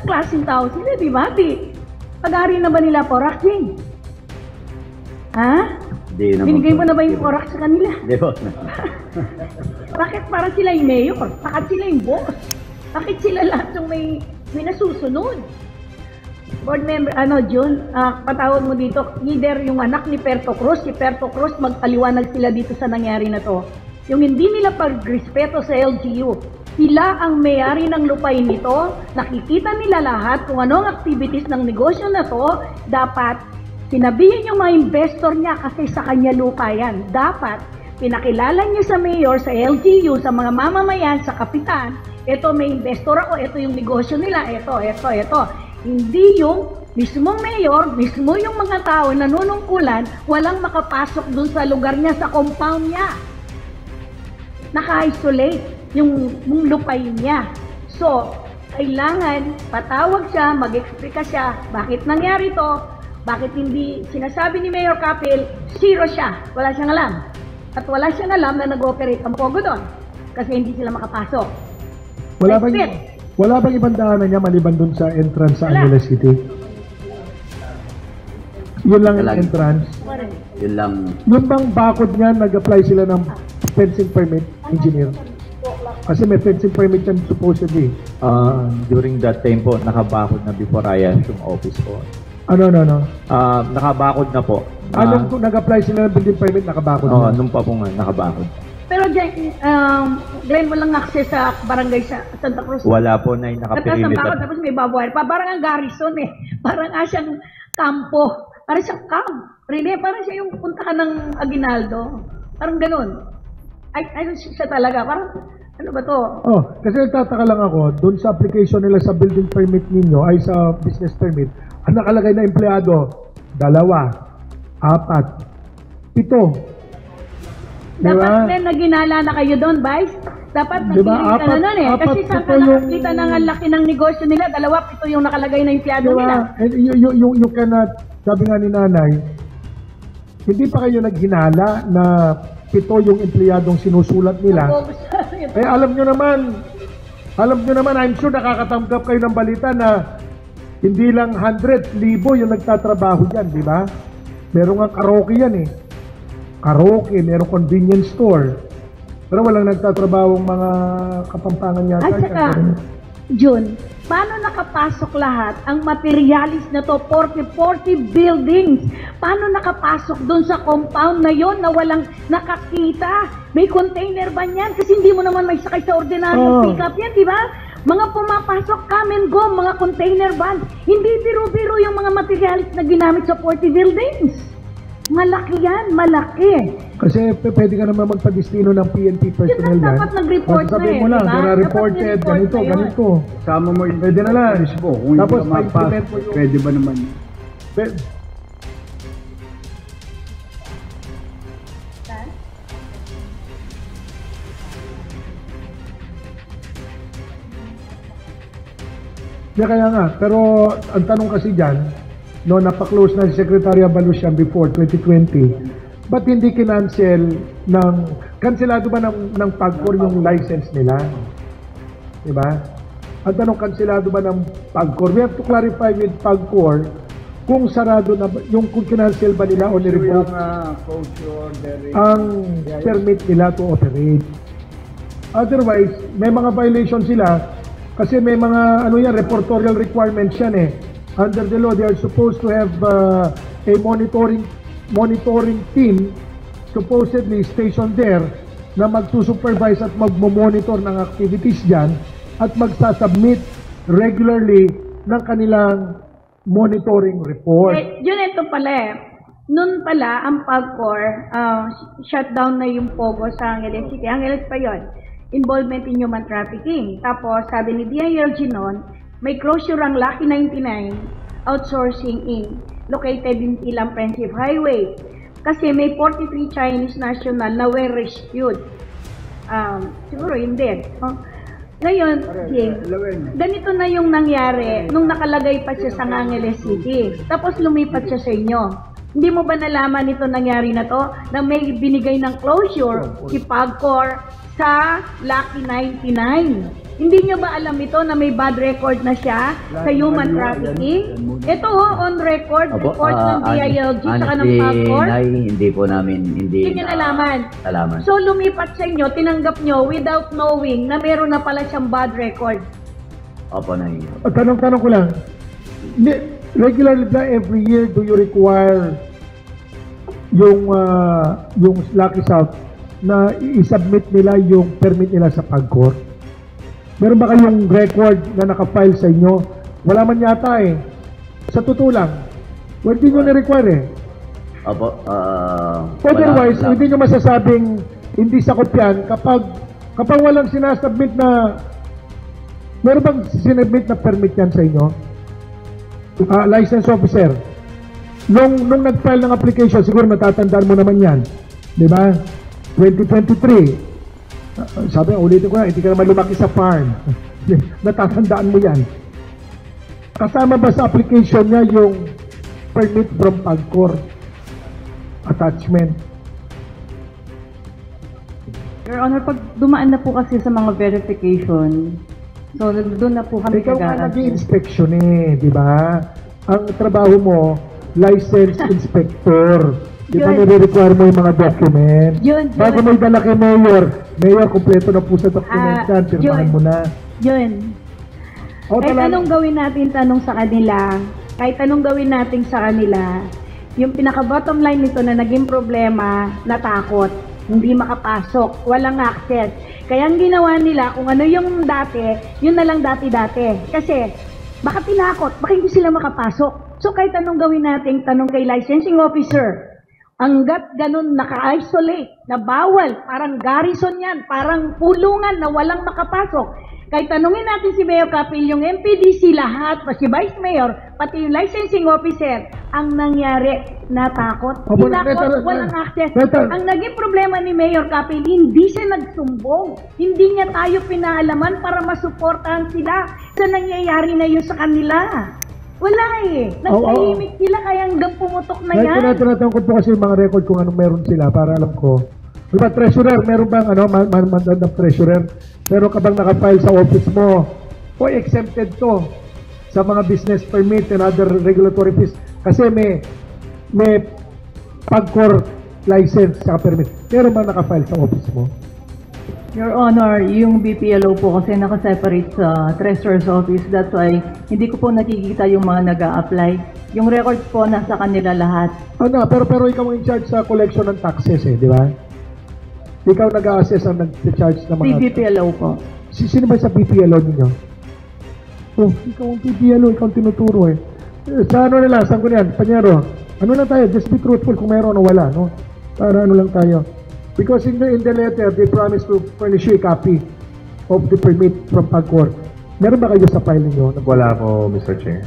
klaseng tao sila, di ba? Pag-ari na ba nila Porac, Jing? Ha? Binigay mo na ba yung Porac sa kanila? Di ba? Bakit para sila yung mayor? Bakit sila yung boss? Bakit sila lahat yung may nasusunod? Board member, Jun, patawag mo dito, leader yung anak ni Perto Cruz. Si Perto Cruz, magpaliwanag sila dito sa nangyari na to. Yung hindi nila pagrespeto sa LGU, sila ang may-ari ng lupain nito, nakikita nila lahat kung anong activities ng negosyo na to, dapat sinabihin yung mga investor niya kasi sa kanya lupa yan. Dapat pinakilala niya sa mayor, sa LGU, sa mga mamamayan, sa kapitan, ito may investor ako, ito yung negosyo nila, ito. Hindi yung mismong mayor, mismo yung mga tao na nanunungkulan, walang makapasok dun sa lugar niya, sa compound niya. Naka-isolate yung lupain niya. So, kailangan patawag siya, mag-explica siya, bakit nangyari to, bakit hindi sinasabi ni Mayor Kapil, zero siya, wala siyang alam. At wala siyang alam na nag-operate ang pogo doon kasi hindi sila makapasok. Wala bang ibang daanan niya maliban doon sa entrance sa Angeles City? Yun lang ang entrance. Yun lang. Yung bang bakod niya, nag-apply sila ng fencing permit, engineer? Kasi may fencing permit yan supposedly. During that time po, nakabakod na before I assume office po. Ano? Nakabakod na po. Anong kung nag-apply sila ng building permit, nakabakod Oo, na? nung pa po nga, nakabakod. Pero Glenn, walang access sa barangay sa Santa Cruz. Wala po na yung Tapos nakaperimeter. tapos may babuhay pa. Parang ang garrison eh. Parang siyang kampo. Parang siyang camp. Really, parang siya yung punta ka ng Aguinaldo. Parang ganun. Ayun siya talaga. Parang, ano ba to? Oh, kasi nagtataka lang ako, doon sa application nila sa building permit ninyo, ay sa business permit, ang nakalagay na empleyado, 2, 4, 7. Dapat din naginala na kayo doon, Vice. Dapat Diba? nagpiling ka na nun eh. Kasi saan ka nakakita ng ang laki ng negosyo nila, 2, 7 yung nakalagay na empleyado nila. And you cannot, sabi nga ni nanay, hindi pa kayo naghinala na 7 yung empleyadong sinusulat nila. Eh alam nyo naman, I'm sure nakakatanggap kayo ng balita na hindi lang 100,000 yung nagtatrabaho dyan, di ba? Meron nga karaoke yan eh. Karaoke, meron convenience store. Pero walang nagtatrabaho mga kapampangan yata. At saka, June, paano nakapasok lahat ang materialis na to, 40 buildings? Paano nakapasok doon sa compound na yon na walang nakakita? May container ba yan? Kasi hindi mo naman may sakay sa ordinaryong pick-up yan, di ba? Mga pumapasok, come and go, mga container van. Hindi biro-biro yung mga materialis na ginamit sa 40 buildings. Malaki yan, malaki. Kasi pwede ka naman magpadistino ng PNP personnel yan. Dapat nag-report na sabihin mo lang, diba? gonna reported, ganito. Sama mo yung pwede na lang. kung Tapos hindi ka mapasok, pwede ba naman? Kaya nga, pero ang tanong kasi dyan, no, napaklose na si Secretary Abalusian before 2020, ba't hindi kinancel ng, kanselado ba ng PAGCOR yung license nila? Diba? Ang tanong, kanselado ba ng PAGCOR? We have to clarify with PAGCOR kung sarado na, yung kung kinancel ba nila o nirevoke ang permit nila to operate. Otherwise, may mga violations sila kasi may mga, reportorial requirements yan eh. Under the law, they are supposed to have a monitoring team supposedly stationed there na magsusupervise at magmo-monitor ng activities dyan at magsasubmit regularly ng kanilang monitoring report. Yun ito pala eh. Noon pala, ang PAGCOR, shutdown na yung POGO sa Angeles City. Angeles pa yun. Involvement in human trafficking. Tapos, sabi ni DILG noon, may closure ang Lucky 99 outsourcing in located in Ilang Friendship Highway. Kasi may 43 Chinese national na were rescued. Siguro hindi. Ngayon, ganito na yung nangyari nung nakalagay pa siya sa Angeles City. Tapos lumipat siya sa inyo. Hindi mo ba nalaman ito nangyari na to? Na may binigay ng closure si PAGCOR sa Lucky 99. Hindi nyo ba alam ito na may bad record na siya sa human trafficking? Ito on record, report ng DILG saka ng PAGCOR. Hindi po namin, hindi nyo nalaman. So lumipat sa inyo, tinanggap nyo without knowing na meron na pala siyang bad record. Opo na yun. Tanong ko lang, regularly ba every year do you require yung Lucky South na i-submit nila yung permit nila sa PAGCOR? Meron ba kayong record na naka-file sa inyo? Wala man yata eh. Sa totoo lang, hindi nyo na-require eh. Opo, otherwise, hindi nyo masasabing hindi sakop yan kapag walang sinasubmit na, meron bang sinubmit na permit yan sa inyo? License officer. Nung nag-file ng application, siguro natatandaan mo naman yan. Di ba? 2023. Sabi, ulitin ko na, hindi ka naman lumaki sa farm. Natatandaan mo yan. Kasama ba sa application niya yung permit from PAGCOR attachment? Your Honor, pag dumaan na po kasi sa mga verification, so doon na po kami ikaw ka nag-i-inspection eh, di ba? Ang trabaho mo, license inspector. Di ba Yun. nire-require mo yung mga document? Yun. Bago mo idala kay Mayor, Mayor, kompleto na po sa document yan, pirmahan yun. mo na. Yun. O, Kahit talaga- anong gawin natin tanong sa kanila, kahit anong gawin natin sa kanila, yung pinaka-bottom line nito na naging problema, natakot, hindi makapasok, walang access. Kaya ang ginawa nila, kung ano yung dati, yun na lang dati-dati. Kasi, baka tinakot, baka hindi sila makapasok. So kahit anong gawin natin, tanong kay licensing officer, hanggat ganun naka-isolate, na bawal, parang garrison yan, parang pulungan na walang makapasok. Kahit tanungin natin si Mayor Capil, yung MPDC lahat, pa si Vice Mayor, pati yung licensing officer, ang nangyari, natakot. Opo, Tinakot, walang access. Better. Ang naging problema ni Mayor Capil, hindi siya nagsumbong. Hindi niya tayo pinaalaman para masuportahan sila sa nangyayari na yun sa kanila. Wala eh. Nagtahimik sila kaya hanggang pumutok na yan. Tinatanong ko po kasi yung mga record kung anong meron sila para alam ko. Diba, treasurer, meron bang mandan ng treasurer? Pero kabang nakafile sa office mo, o exempted to sa mga business permit and other regulatory fees. Kasi may PAGCOR license sa permit. Meron bang nakafile sa office mo? Your Honor, yung BPLO po kasi nakaseparate sa Treasurer's Office. That's why hindi ko po nakikita yung mga nag-a-apply. Yung records po nasa kanila lahat. Ano, pero ikaw ang in charge sa collection ng taxes eh, di ba? Ikaw nag-a-assess ang nag-charge ng mga... Si BPLO po. Sino ba sa BPLO ninyo? Oh, ikaw ang BPLO, ikaw ang tinuturo eh. Sa ano nila, saan ko yan? Panyero, ano lang tayo, just be truthful kung meron o wala, no? Para ano lang tayo. Because in the letter, they promised to furnish you a copy of the permit from PAGCOR. Meron ba kayo sa file ninyo? Wala po, Mr. Chair.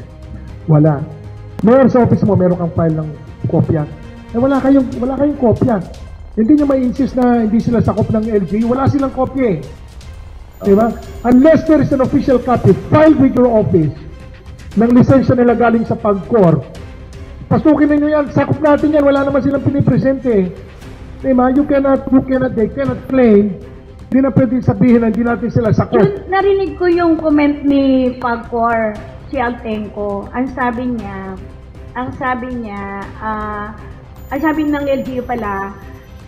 Wala. Meron sa office mo, meron kang file ng kopya. Eh, wala kayong kopya. Hindi nyo may-insist na hindi sila sakop ng LGU. Wala silang kopya eh. Diba? Unless there is an official copy filed with your office ng lisensya nila galing sa PAGCOR, pasukin ninyo yan, sakop natin yan, wala naman silang pinipresente eh. Diba? They cannot claim, hindi na pwedeng sabihin na hindi natin sila sakop. Yun, narinig ko yung comment ni PAGCOR, si Altenco. Ang sabi ng LGU pala,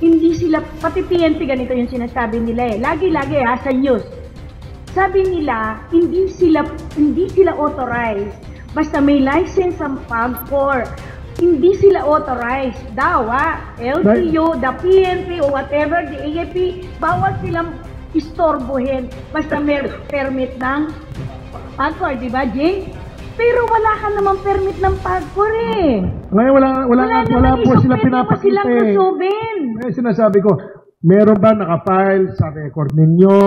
hindi sila, pati PNP ganito yung sinasabi nila eh. Lagi-lagi sa news. Sabi nila, hindi sila authorized. Basta may license ang PAGCOR. Hindi sila authorized. Daw, LGU, the PNP, or whatever, the AAP, bawal silang istorbohin. Basta may permit ng PAGCOR, di ba, Jay? Pero wala ka naman permit ng PAGCOR eh. Ngayon wala po sila pinapakita eh. Ngayon sinasabi ko, meron ba nakafile sa record ninyo,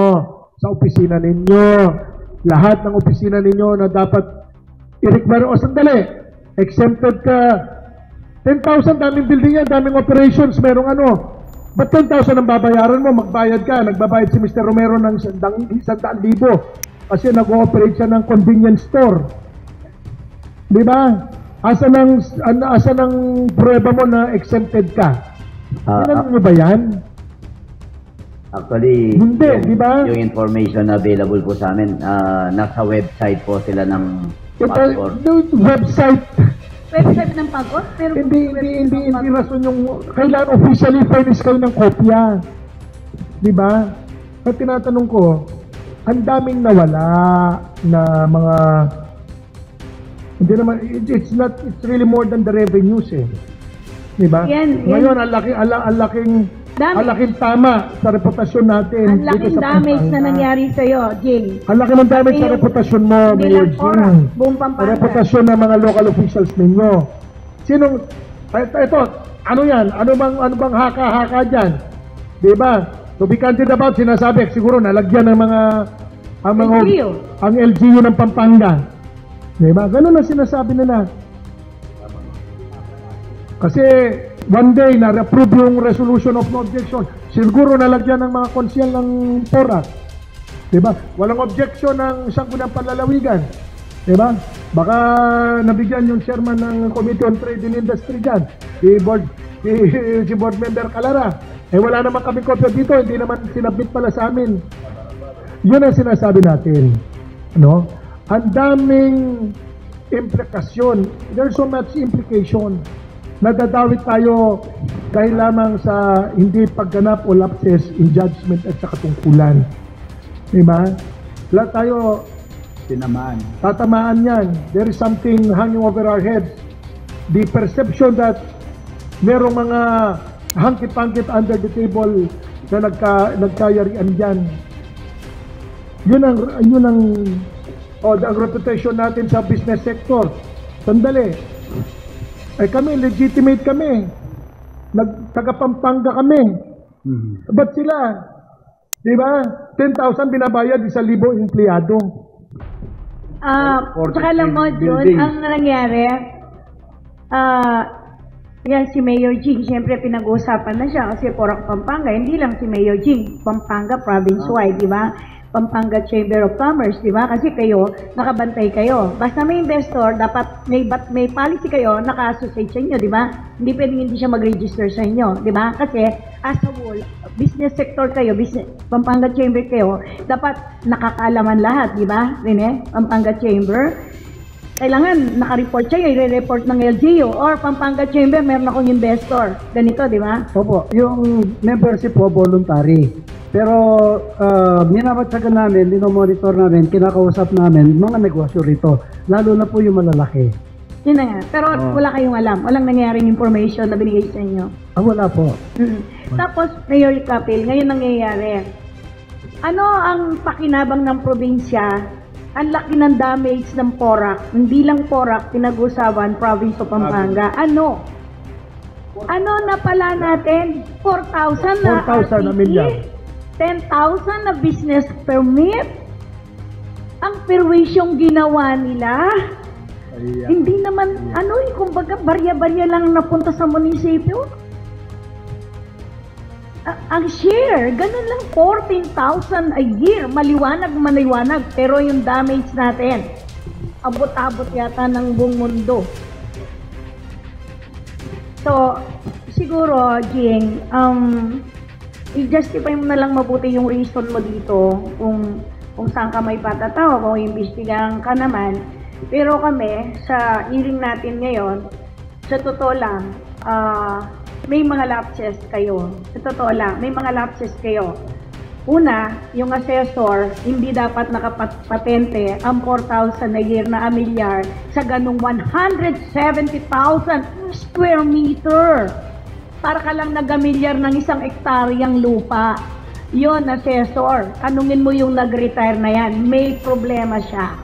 sa opisina ninyo, lahat ng opisina ninyo na dapat i-require, o sandali, exempted ka, 10,000, daming building yan, daming operations, merong ano, ba't 10,000 ang babayaran mo, magbayad ka, nagbabayad si Mr. Romero ng 100,000 kasi nag-ooperate siya ng convenience store. Di ba? Asa ng prueba mo na exempted ka? Alam mo ba yan? Actually, hindi, di ba? Yung information na available po sa amin, nasa website po sila ng PAGCOR. Website ng PAGCOR? Pero hindi rason yung kailangan officially furnish kayo ng kopya. Di ba? At tinatanong ko, ang daming nawala na mga hindi naman, it's really more than the revenues eh. Diba? Ngayon, ang laking tama sa reputasyon natin. Ang laking damage na nangyari sa'yo, Jing. Ang laking ng damage sa reputasyon mo, Mayor Jing. Buong Pampanga. Sa reputasyon ng mga local officials ninyo. Ito, ano yan? Ano bang haka-haka dyan? Diba? To be candid about, sinasabi, siguro nalagyan ng ang LGU ng Pampanga. Diba? Ganun ang sinasabi nila. Kasi one day na-approve yung resolution of no objection, siguro nalagyan ng mga konsyel ng PORA. Diba? Walang objection ng Sangguniang Panlalawigan. Diba? Baka nabigyan yung chairman ng Committee on Trade and Industry dyan, si board member Calara. Wala naman kami kopya dito, hindi naman sinabit pala sa amin. Yun ang sinasabi natin. No? Ang daming implikasyon. There's so much implication nadadawit tayo dahil lamang sa hindi pagganap o lapses in judgment at sa katungkulan. Diba? Lahat tayo tatamaan yan. There is something hanging over our heads. The perception that merong mga hangkit-hangkit under the table na nagkayarian dyan. Yun ang reputation natin sa business sector. Sandali. Ay kami, legitimate kami. Taga-Pampanga kami. Ba't sila? Diba? 10,000 binabayad, 1,000 empleyado. Tsaka alam mo, Jun, ang nangyari, yan si Mayor Jing, siyempre pinag-uusapan na siya kasi Porac, Pampanga, hindi lang si Mayor Jing, Pampanga province-wide, di ba? Pampanga Chamber of Commerce, di ba? Kasi kayo, nakabantay kayo. Basta may investor, dapat may policy kayo, naka-associate sa inyo, di ba? Hindi pwedeng hindi siya mag-register sa inyo, di ba? Kasi as a whole, business sector kayo, Pampanga Chamber kayo, dapat nakakaalaman lahat, di ba? Rene, Pampanga Chamber. Kailangan naka-report siya, i-report ng LGU or Pampanga Chamber, meron akong investor. Ganito, di ba? Opo, yung membership po voluntary. Pero minamatsagan namin, dinomonitor namin, kinakausap namin mga negosyo rito. Lalo na po yung malalaki. Yun na nga. Pero wala kayong alam. Walang nangyayaring information na binigay sa inyo. Wala po. Tapos, Mayor Kapil, ngayon nangyayari. Ano ang pakinabang ng probinsya? Ang laki ng damage ng Porac. Hindi lang Porac, pinag-usapan, province of Pampanga. Ano na pala natin? 4,000 na 4,000 na milyar. 10,000 na business permit. Ang perwisyong ginawa nila. Hindi naman, kumbaga, barya-barya lang napunta sa munisipyo. Ang share, ganun lang, 14,000 a year. Maliwanag. Pero yung damage natin, abot-abot yata ng buong mundo. So, siguro, Jing, i-justify mo na lang mabuti yung reason mo dito kung saan ka may patataw, kung imbestigahan ka naman. Pero kami, sa hearing natin ngayon, sa totoo lang, may mga lapses kayo. Sa totoo lang, may mga lapses kayo. Una, yung assessor, hindi dapat nakapatente ang 4,000 a year na amilyar sa ganung 170,000 square meter. Para ka lang nag-amilyar ng 1 hektaryang lupa. Yon, assessor. Tanungin mo yung nag-retire na yan. May problema siya.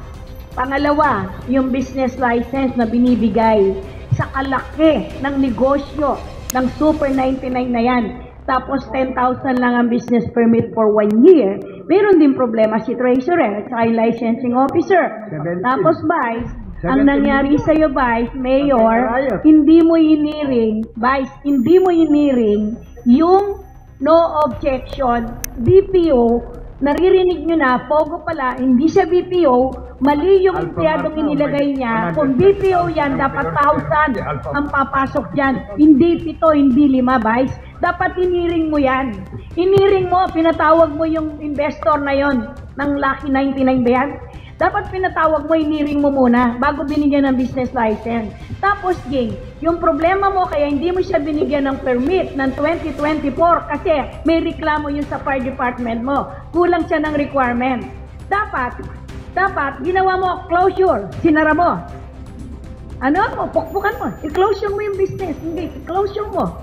Pangalawa, yung business license na binibigay sa kalaki ng negosyo ng Super 99 na yan. Tapos 10,000 lang ang business permit for 1 year. Meron din problema si treasurer at saka yung licensing officer. Tapos Vice, ang nangyari sa iyo, Vice, Mayor, hindi mo iniring yung no objection, BPO, naririnig nyo na, Pogo pala, hindi siya BPO, mali yung empleyadong inilagay niya. Kung BPO yan, dapat 1,000 ang papasok dyan. Hindi 7, hindi 5, Vice. Dapat iniring mo yan. Iniring mo, pinatawag mo yung investor na yon ng Lucky 99 ba yan? Dapat pinatawag mo, iniring mo muna bago binigyan ng business license. Tapos, Ging, yung problema mo kaya hindi mo siya binigyan ng permit ng 2024 kasi may reklamo yun sa fire department mo. Kulang siya ng requirement. Dapat, ginawa mo closure, sinara mo. Pukpukan mo. I-closure mo yung business. Hindi, i-closure mo.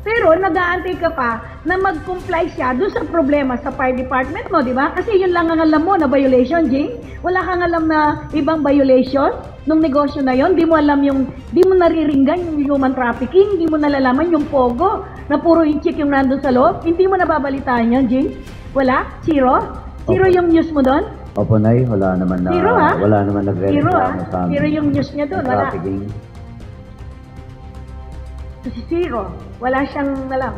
Pero nag-aantay ka pa na mag-comply siya doon sa problema sa fire department mo, di ba? Kasi yun lang ang alam mo na violation, Jing. Wala kang alam na ibang violation nung negosyo na yon. Di mo alam di mo nariringgan yung human trafficking, di mo nalalaman yung pogo na puro inchik yung nandun sa loob. Hindi mo nababalitaan yun, Jing. Wala? Zero? Zero yung news mo doon? Opo, Nay. Wala naman na. Zero, ha? Wala naman nagre-reklamo sa amin. Zero yung news niya doon. Wala. Trafficking. Si Zero, wala siyang alam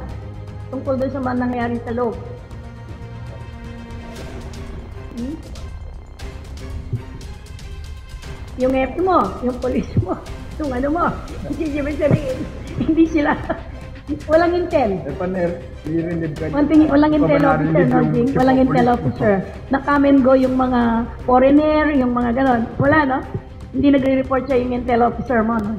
tungkol doon sa mga nangyari sa loob. Yung F mo, yung police mo, yung mo, hindi sabihin, hindi sila, walang intel. Walang intel officer, no, Jing? Walang intel officer. Na-come and go yung mga foreigner, yung mga ganon. Wala, no? Hindi nagre-report siya yung intel officer mo, no?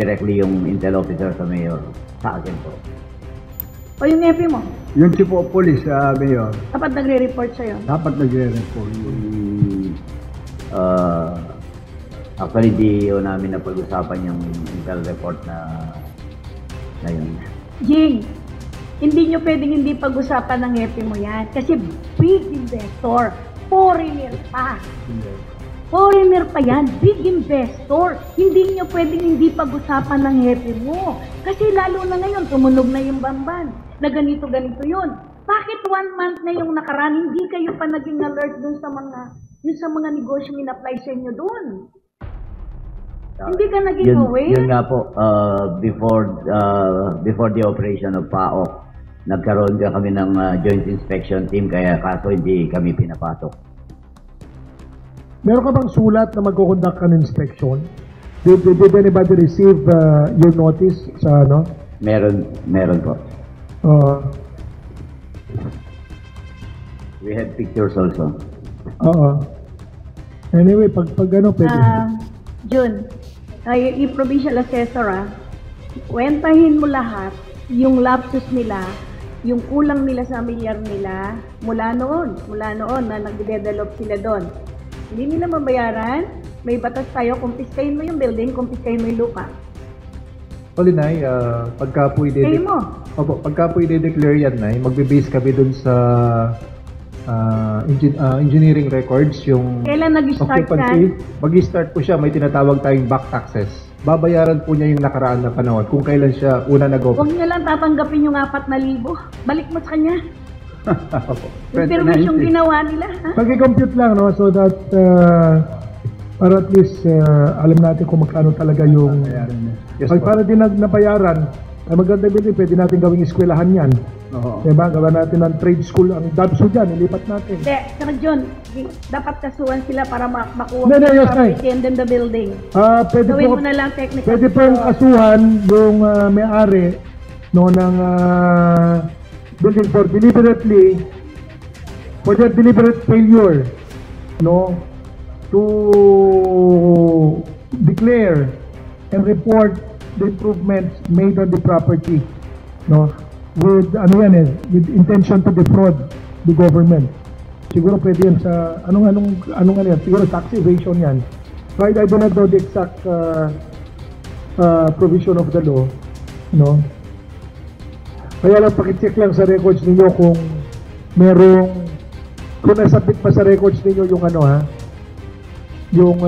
directly yung intel officer sa mayor. Sa akin po. O yung FP mo? Yung chief of police, Mayor, Dapat nagre-report sa'yo. dapat nagre-report. Actually, di yun namin napag-usapan yung intel report na yun. Jing, hindi nyo pwedeng hindi pag-usapan ng FP mo yan. Kasi big investor, foreigner pa. Foreigner pa yan, big investor. Hindi nyo pwedeng hindi pag-usapan ng FP mo. Kasi lalo na ngayon, tumunog na yung bamban na ganito-ganito yun. Bakit 1 month na yung nakaraan, hindi kayo pa naging alert dun sa mga negosyo in-apply sa inyo dun? Hindi ka naging aware? Yun nga po, before the operation of PAOK, nagkaroon kami ng joint inspection team, kaya kaso hindi kami pinapasok. Meron ka bang sulat na magkukonduct ka ng inspection? Did anybody receive your notice sa ano? Meron po. We have pictures also. Anyway, pag ano, pwede. Jun, yung provincial assessor, kwentahin mo lahat, yung lapsus nila, yung kulang nila sa amilyar nila, mula noon na nagde-develop sila doon. Hindi nila mabayaran, may batas tayo, kumpiskahin mo yung building, kumpiskahin mo yung lupa. Nay, pagka po i-declare yan, Nay, magbe-base kami dun sa engineering records, yung kailan nag-start occupancy. Mag-start po siya, may tinatawag tayong back taxes. Babayaran po niya yung nakaraan na panahon, kung kailan siya una nag-office. Huwag niya lang tatanggapin yung 4,000. Balik mo sa kanya. Yung permission ginawa nila. Pag-compute lang, no? So that para at least alam natin kung magkano talaga yung para din nabayaran, ay maganda din, pwede natin gawing eskwelahan yan. Diba? Gawa natin ng trade school, ang DABSO dyan, ilipat natin. Hindi, Sir John, dapat kasuhan sila para makuha and then the building. Pwede Gawin po, mo na lang technical. pwede pong kasuhan yung may-ari no, ng building for their deliberate failure, no, to declare and report the improvements made on the property, no, with with intention to defraud the government. Siguro pwede yan sa anong yan, siguro tax evasion yan. So I do not know the exact provision of the law, no. Kaya lang pakicheck lang sa records ninyo kung kung nasabit pa sa records ninyo yung yung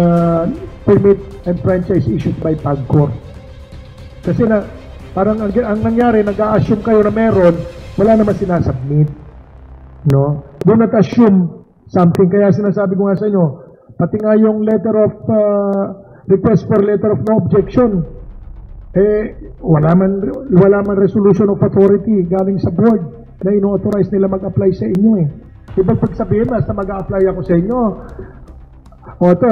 permit and franchise issued by PAGCOR. Kasi parang ang nangyari, nag-a-assume kayo na meron, wala naman sinasubmit. No? Do not assume something. Kaya sinasabi ko nga sa inyo, pati nga yung letter of request for letter of no objection, wala man resolution of authority galing sa board na ino-authorize nila mag-apply sa inyo Diba pag sabihin, basta mag-a-apply ako sa inyo,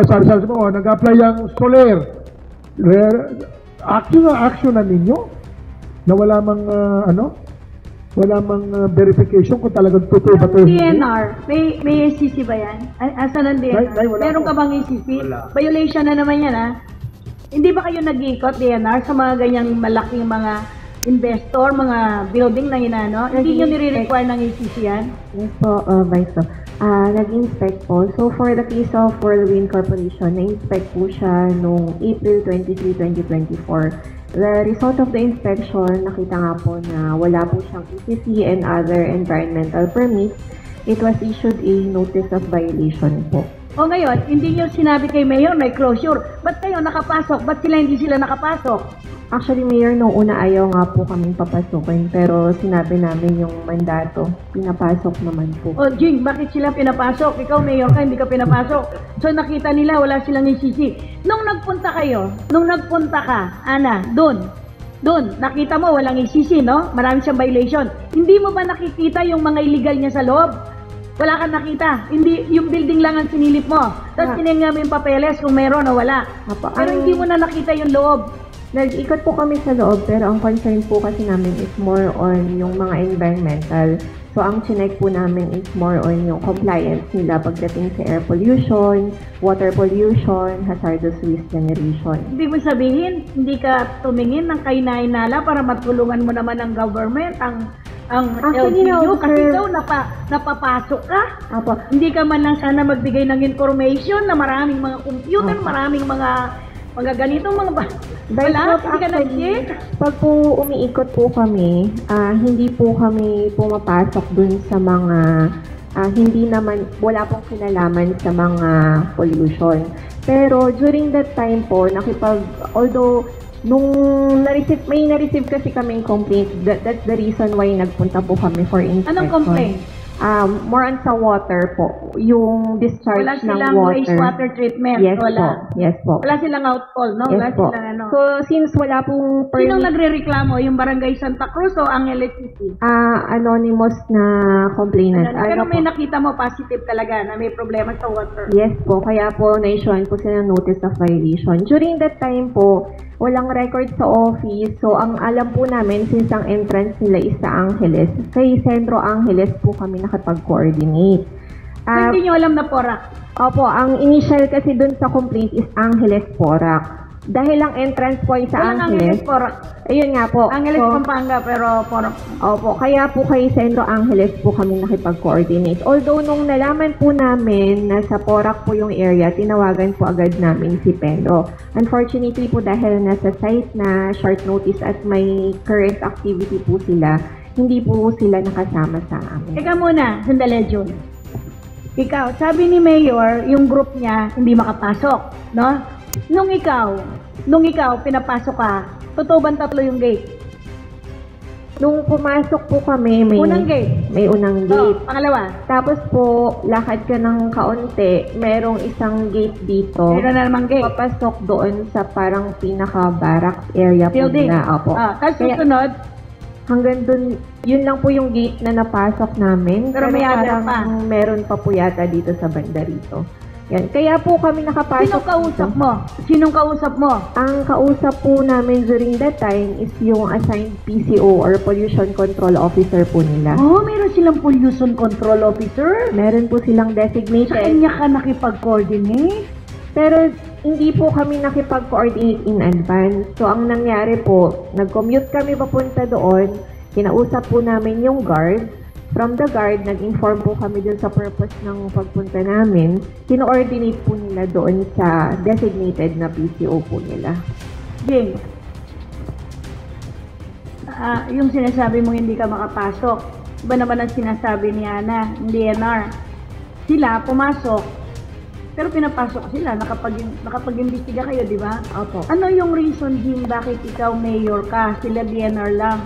sabi mo, nag-apply ang Soler, action na ninyo na wala mang verification kung talagang totoo ba ito. DNR, may ACC ba yan? Asan ang DNR? Meron ka bang ACC? Violation na naman yan Hindi ba kayo nag-iikot, DNR, sa mga ganyang malaking mga investor, mga building na Hindi nyo nire-require ng ACC yan? Yes po, Vice. Nag-inspect po. So for the case of Whirlwind Corporation, na-inspect po siya noong April 23, 2024. The result of the inspection, nakita nga po na wala po siyang ECC and other environmental permits. It was issued a notice of violation po. O ngayon, hindi nyo sinabi kay Mayor may closure. Ba't kayo nakapasok? Ba't hindi sila nakapasok? Actually, Mayor, noong una ayaw nga po kaming papasukin, pero sinabi namin yung mandato, pinapasok naman po. O Jing, bakit sila pinapasok? Ikaw, Mayor ka, hindi ka pinapasok. So nakita nila, wala silang ECC. Nung nagpunta ka, Ana, doon, nakita mo walang ECC, no? Marami siyang violation. Hindi mo ba nakikita yung mga illegal niya sa loob? Wala kang nakita. Hindi, yung building lang ang sinilip mo. Tapos tinignan mo yung papeles kung meron o wala. Pero hindi mo na nakita yung loob. Nag-ikot po kami sa loob, pero ang concern po kasi namin is more on yung mga environmental So, ang chinek po namin is more on yung compliance nila pagdating sa air pollution, water pollution, hazardous waste generation. Ibig mo sabihin, hindi ka tumingin ng kainay-nala para matulungan mo naman ang government, ang Actually, LGU, kasi sir, ikaw napapasok ka. Apo. Hindi ka man lang sana magbigay ng information na maraming mga computer, maraming mga ganitong mga wala, hindi ka nag-check. Pag po umiikot po kami, hindi po kami pumapasok dun sa mga wala pong kinalaman sa mga pollution. Pero during that time po, although nung may na-receive kasi kaming complaint, that's the reason why nagpunta po kami for inspection. Anong complaint? More on sa water po, yung discharge Wala ng silang water. wastewater treatment. Yes wala. po, yes po. Wala silang outfall, no? Yes Wala po. silang ano. So, since wala pong Sinong nagre-reklamo? Yung Barangay Santa Cruz o ang LHCC? Anonymous na complainant. Pero Ano may po? nakita mo positive talaga na may problema sa water. Yes po, kaya po na-issuean po sila ng notice of violation. During that time po, walang record sa office. So, ang alam po namin, since ang entrance nila is sa Angeles, kay Centro Angeles po kami nakapag-coordinate. Hindi nyo alam na Porac? Opo, ang initial kasi dun sa complaint is Angeles Porac. Dahil ang entrance po ay sa Walang Angeles. Angeles Porac. Ayun nga po. Angeles So, Pampanga, pero Porac. Opo, kaya po kay Centro Angeles po kami nakipag-coordinate. Although nung nalaman po namin na sa Porac po yung area, tinawagan po agad namin si Pedro. Unfortunately po dahil nasa site na short notice at may current activity po sila, hindi po sila nakasama sa amin. Teka muna, sandali, June. Ikaw, sabi ni Mayor, yung group niya hindi makapasok, no? Nung ikaw pinapasok ka, totoo bang 3 yung gate? Nung pumasok po kami, may Unang gate. May unang gate. Pangalawa. Tapos po, lakad ka ng kaunti, merong isang gate dito. Meron na namang gate. Papasok doon sa parang pinaka-barracks area po Building. nila. Opo. Tapos Kaya, susunod, hanggang doon, yun lang po yung gate na napasok namin. Pero may other parang pa. meron pa po yata dito sa banda rito. Yan. Kaya po kami nakapasok. Sinong kausap mo? Sinong kausap mo? Ang kausap po namin during that time is yung assigned PCO or Pollution Control Officer po nila. Oh, meron silang pollution control officer? Meron po silang designated. Sa kanya ka nakipag-coordinate? Pero hindi po kami nakipag-coordinate in advance. So, ang nangyari po, nag-commute kami papunta doon, kinausap po namin yung guard. From the guard, nag-inform po kami dun sa purpose ng pagpunta namin. Kino-ordinate po nila doon sa designated na PCO po nila. Jing, yung sinasabi mo hindi ka makapasok, iba naman ang sinasabi ni Ana, ng DNR. Sila, pumasok, pero pinapasok sila, nakapag-imbestiga kayo, di ba? Opo. Ano yung reason, Jing, bakit ikaw mayor ka, sila DNR lang?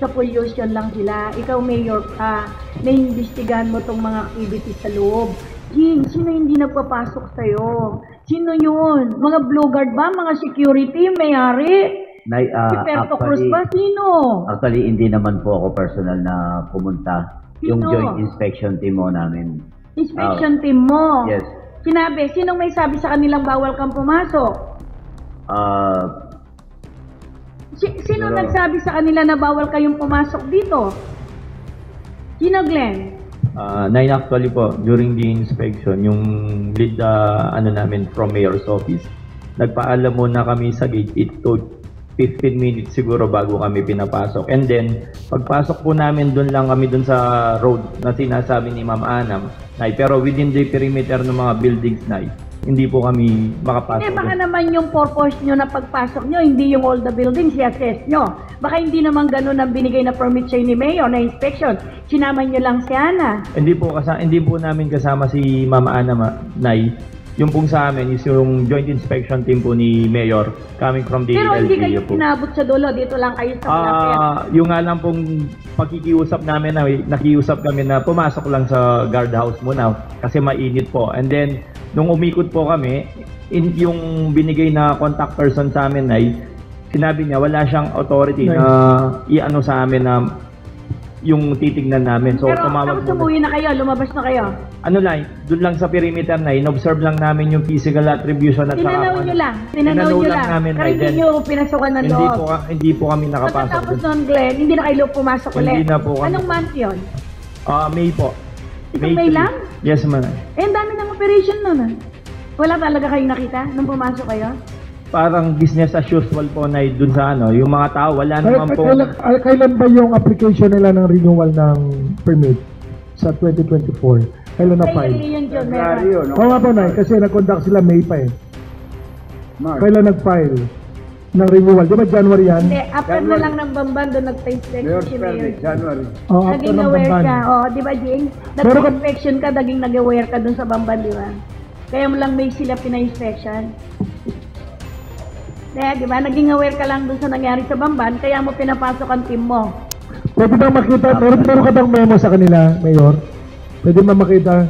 Sa pollution lang sila, ikaw mayor ka, naiimbestigahan mo tong mga activities sa loob. Jing, sino hindi nagpapasok sa'yo? Sino yun? Mga blue guard ba? Mga security? May-ari? Si Perto Cruz ba? Sino? Actually, hindi naman po ako personal na pumunta. Yung Sino? joint inspection team mo namin. Inspection team mo? Yes. Sinabi, sinong may sabi sa kanilang bawal kang pumasok? Sino Siguro. nagsabi sa kanila na bawal kayong pumasok dito? Sino, Glenn? Nine actually po, during the inspection, yung lead namin from Mayor's Office, nagpaalam muna kami sa gate. It took 15 minutes siguro bago kami pinapasok. And then, pagpasok po namin, doon lang kami doon sa road na sinasabi ni Ma'am Anam, pero within the perimeter ng mga buildings, hindi po kami makapasok. Hindi, baka naman yung purpose nyo na pagpasok nyo, hindi yung all the buildings, i-assess nyo. Baka hindi naman ganun ang binigay na permit sa'yo ni Mayor na inspection. Sinama nyo lang si Ana. Hindi po namin kasama si Ma'am Ana, Nay. Yung pong sa amin is yung joint inspection team po ni Mayor coming from the Pero hindi kayo LGU po. sinabot sa dulo, dito lang kayo sa Malapit. Yung nga lang pong pagkikiusap namin, nakiusap kami na pumasok lang sa guardhouse muna kasi mainit po. And then, nung umikot po kami, yung binigay na contact person sa amin ay sinabi niya wala siyang authority na i-ano sa amin na yung titignan namin. So, Pero tumawag tapos umuwi na kayo, lumabas na kayo. Doon lang sa perimeter na in-observe lang namin yung physical attribution at Tinanaw nyo lang. Tinanaw lang namin. Pero hindi nyo pinasukan ng loob. Hindi po kami nakapasok. Tapos noon, Glenn, hindi na kayo pumasok ulit. Hindi na po kami. Anong month yun? May po. Itong May 3. lang? Yes, ma'am. Ang dami ng operation nun ah. Wala talaga kayong nakita nung pumasok kayo? Parang business as usual po na dun sa yung mga tao, wala naman po. Kailan ba yung application nila ng renewal ng permit sa 2024? Kailan na-file? Yun, John, meron. Oo nga po, Nay, kasi nag-conduct sila May pa eh. Kailan nag-file ng renewal? Di ba January yan? Hindi, after na lang ng Bamban doon nag-inspection si Mayor. January. Oh, after Naging ng aware Bamban. ka. Oh, di ba, Jing? Nag-inspection ka, naging nag-aware ka doon sa Bamban, di ba? Kaya mo lang may sila pina-inspection. Kaya, di ba, naging aware ka lang doon sa nangyari sa Bamban, kaya mo pinapasok ang team mo. Pwede bang makita, meron ka bang memo sa kanila, Mayor? Pwede ba makita?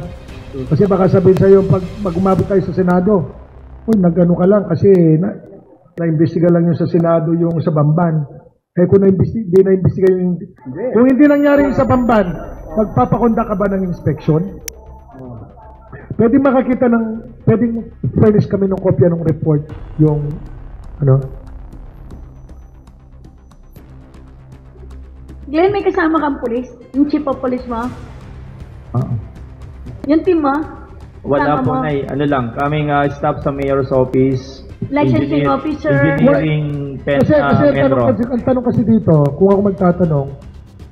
Kasi baka sabihin sa'yo, pag umabot tayo sa Senado, uy, nagano ka lang kasi na-imbestiga lang yung sa Senado yung sa Bamban. Eh kung hindi na-imbestiga yung... Kung hindi nangyari yung sa Bamban, magpapakonda ka ba ng inspection? Pwede makakita ng... Pwede furnish kami ng kopya ng report yung... Ano? Glenn, may kasama kang pulis? Yung chief of police mo? Yung team mo? Wala po, Nay. Ano lang, kaming staff sa Mayor's Office, Licensing officer. Engineering, Kasi ang tanong kasi dito, kung ako magtatanong,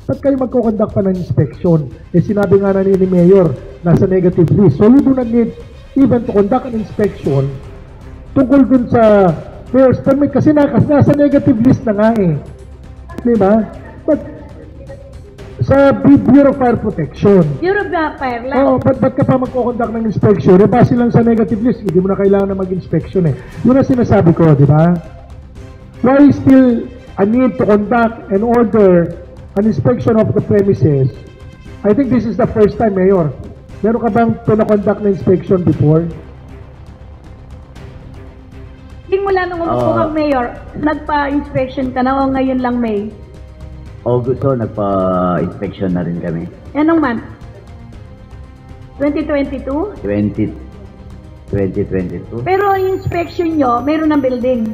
ba't kayo magkukonduct pa ng inspection? Eh sinabi nga na ni Mayor, nasa negative list. So we do not need even to conduct an inspection tungkol dun sa Mayor's permit kasi nasa negative list na nga eh. Di ba? But sa Bureau of Fire Protection. Bureau of Fire lang. Oo, ba't ka pa magkukonduct ng inspection? Eh, base lang sa negative list, hindi mo na kailangan na mag-inspection eh. Yun ang sinasabi ko, di ba? Why still a need to conduct and order an inspection of the premises? I think this is the first time, Mayor. Meron ka bang pinakonduct na inspection before? Hindi mula nung umupo kang Mayor, nagpa-inspection ka na o ngayon lang, May? August, nagpa-inspection na rin kami. Anong month? 2022? 2022. Pero yung inspection nyo, meron ng building.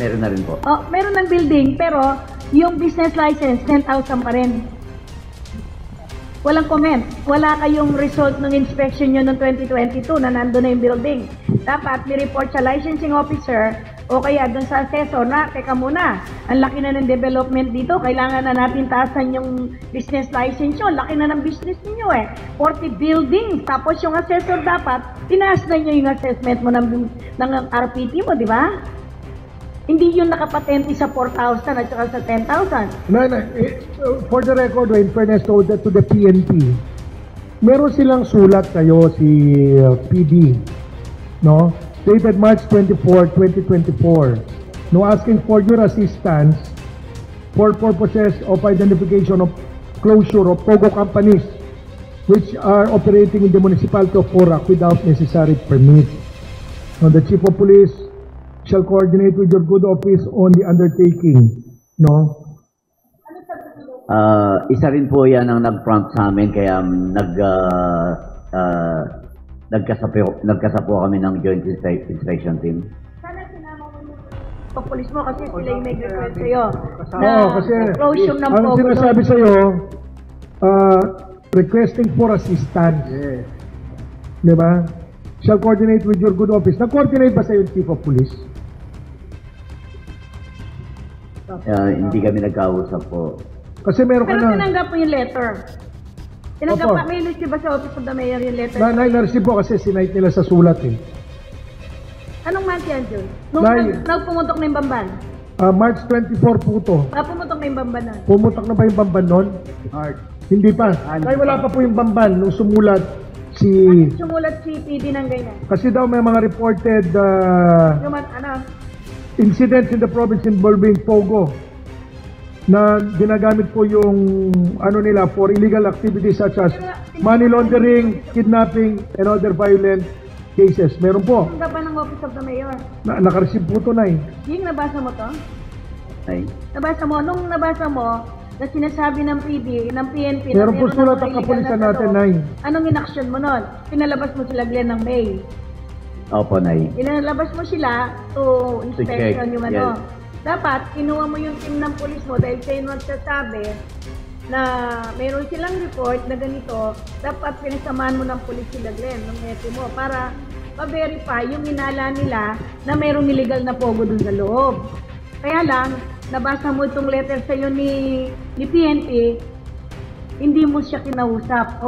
Meron na rin po. Oh, meron ng building, pero yung business license, 10,000 pa rin. Walang comment. Wala kayong result ng inspection nyo noong 2022 na nandun na yung building. Dapat may-report sa licensing officer o kaya doon sa assessor na, teka muna, ang laki na ng development dito, kailangan na natin taasan yung business license nyo, laki na ng business niyo eh. 40 buildings, tapos yung assessor dapat, tinaas na nyo yung assessment mo ng RPT mo, di ba? Hindi yun nakapatente sa 4,000 at saka sa 10,000. No, for the record, in fairness to the PNP, meron silang sulat kayo si PD, no? Dated March 24, 2024, no, asking for your assistance for purposes of identification of closure of POGO companies which are operating in the municipality of Porac without necessary permit. Now, the Chief of Police shall coordinate with your good office on the undertaking, no? Isa rin po yan ang nag-prompt sa amin, kaya nagkasa po kami ng joint inspection team. Sana sinama mo yung police mo kasi sila yung may request sa'yo. Oo, kasi closure ng ang POGO. sinasabi sa'yo, requesting for assistance. Yes. Di ba? Shall coordinate with your good office. Nag-coordinate ba sa'yo yung Chief of Police? Hindi kami nagkausap po. Kasi meron ka Pero na. tinanggap mo yung letter. Tinanggap Opo. pa, may list ba sa Office of the Mayor yung letter? Na-receive po kasi sinite nila sa sulat eh. Anong month yan, Jun? Nung pumutok na yung Bamban? March 24 po to. Pumutok na yung Bamban na. Pumutok na ba yung Bamban nun? Hindi pa. Ay, wala pa po yung Bamban nung sumulat si... Sumulat si PD ng ganyan. Kasi daw may mga reported Ano? incidents in the province involving POGO na ginagamit po yung ano nila for illegal activities such as money laundering, kidnapping, and other violent cases. Meron po. Ang gaba ng Office of the Mayor. Nakareceive po ito na eh. Yung nabasa mo to? Ay. Nabasa mo? Nung nabasa mo, na sinasabi ng PD, ng PNP, Meron po na sulat mga ang illegal kapulisan na natin, tao. Nay. Anong inaksyon mo nun? Pinalabas mo sila Glenn ng May. Opo, Nay. Inalabas mo sila to inspection check, yung ano. yes. Dapat, kinuha mo yung team ng pulis mo dahil kayo nagsasabi na mayroon silang report na ganito, dapat pinasamahan mo ng pulis sila, Glenn, ng EPI mo, para ma-verify yung inala nila na mayroong illegal na pogo dun sa loob. Kaya lang, nabasa mo itong letter sa'yo ni PNP, hindi mo siya kinausap.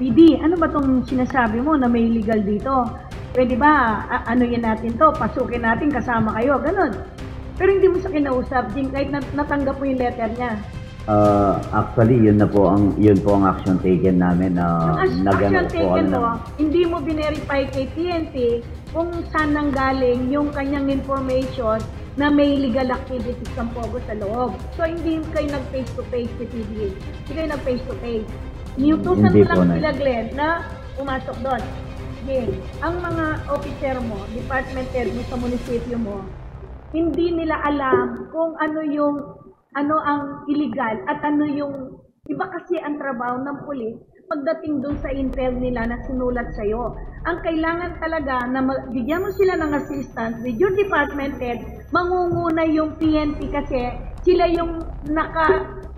PD, ano ba itong sinasabi mo na may illegal dito? Pwede ba, ano yan natin to, pasukin natin, kasama kayo, ganun. Pero hindi mo siya kinausap, din kahit natanggap mo yung letter niya. Actually, yun po ang action taken namin na action taken mo, hindi mo binerify kay PNP kung saan nanggaling yung kanyang information na may illegal activities ng pogo sa loob. So, hindi kayo nag-face-to-face si PDA. Hindi kayo nag-face-to-face. Niutusan mo lang sila, Glenn, na pumasok doon. Again, ang mga officer mo, department head mo sa munisipyo mo, hindi nila alam kung ano ang illegal at ano yung, iba kasi ang trabaho ng pulis pagdating dun sa intel nila na sinulat sa'yo. Ang kailangan talaga na bigyan mo sila ng assistance with your department head, mangunguna yung PNP kasi sila yung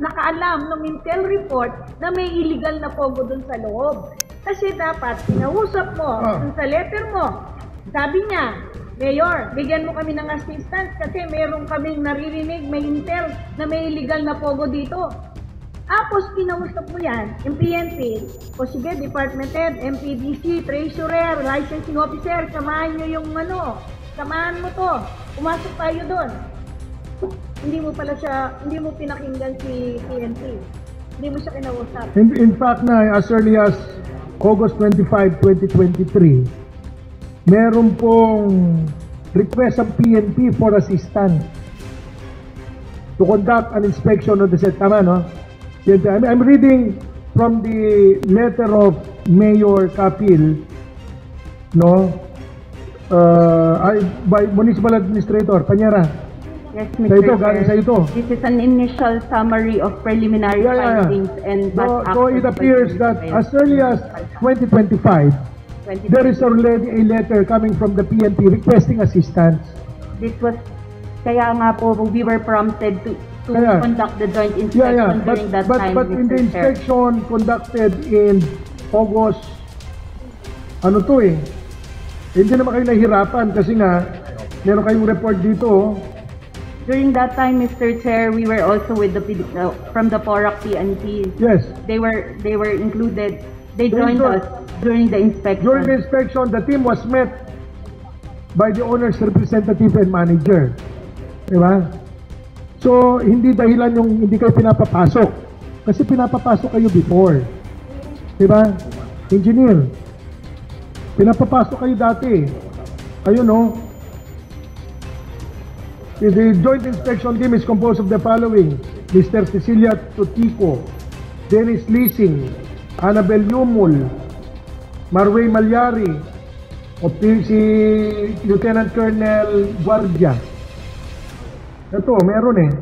nakaalam ng intel report na may illegal na pogo dun sa loob. Kasi dapat, kinausap mo dun sa letter mo, sabi niya, Mayor, bigyan mo kami ng assistance kasi meron kaming naririnig, may intel na may illegal na pogo dito. Tapos, kinausap mo yan, yung PNP, o sige, Department Head, MPDC, Treasurer, Licensing Officer, samahan nyo yung samahan mo to, pumasok tayo doon. Hindi mo pinakinggan si PNP. Hindi mo siya kinausap. In fact na, as early as August 25, 2023, meron pong request ng PNP for assistance to conduct an inspection of the set. Tama, no? I'm reading from the letter of Mayor Kapil, no? By Municipal Administrator Panyara. Yes, Mr. Chair. Sa ito. This is an initial summary of preliminary findings and past so it appears that as early as 2025, there is already a letter coming from the PNP requesting assistance. This was, kaya nga po, we were prompted to conduct the joint inspection during that time, But in the inspection conducted in August, hindi naman kayo nahihirapan kasi nga, meron kayong report dito. During that time, Mr. Chair, we were also with the from the PORAC PNPs. Yes. They were included. They joined us during the inspection. During the inspection, the team was met by the owner's representative and manager. Diba? So, hindi dahilan yung hindi kayo pinapapasok. Kasi pinapapasok kayo before. Diba? Engineer. Pinapapasok kayo dati. Ayun, no? The joint inspection team is composed of the following: Mr. Cecilia Tutico, Dennis Leasing, Annabel Yumul, Marway Malyari, o si Lieutenant Colonel Guardia. Ito, meron eh.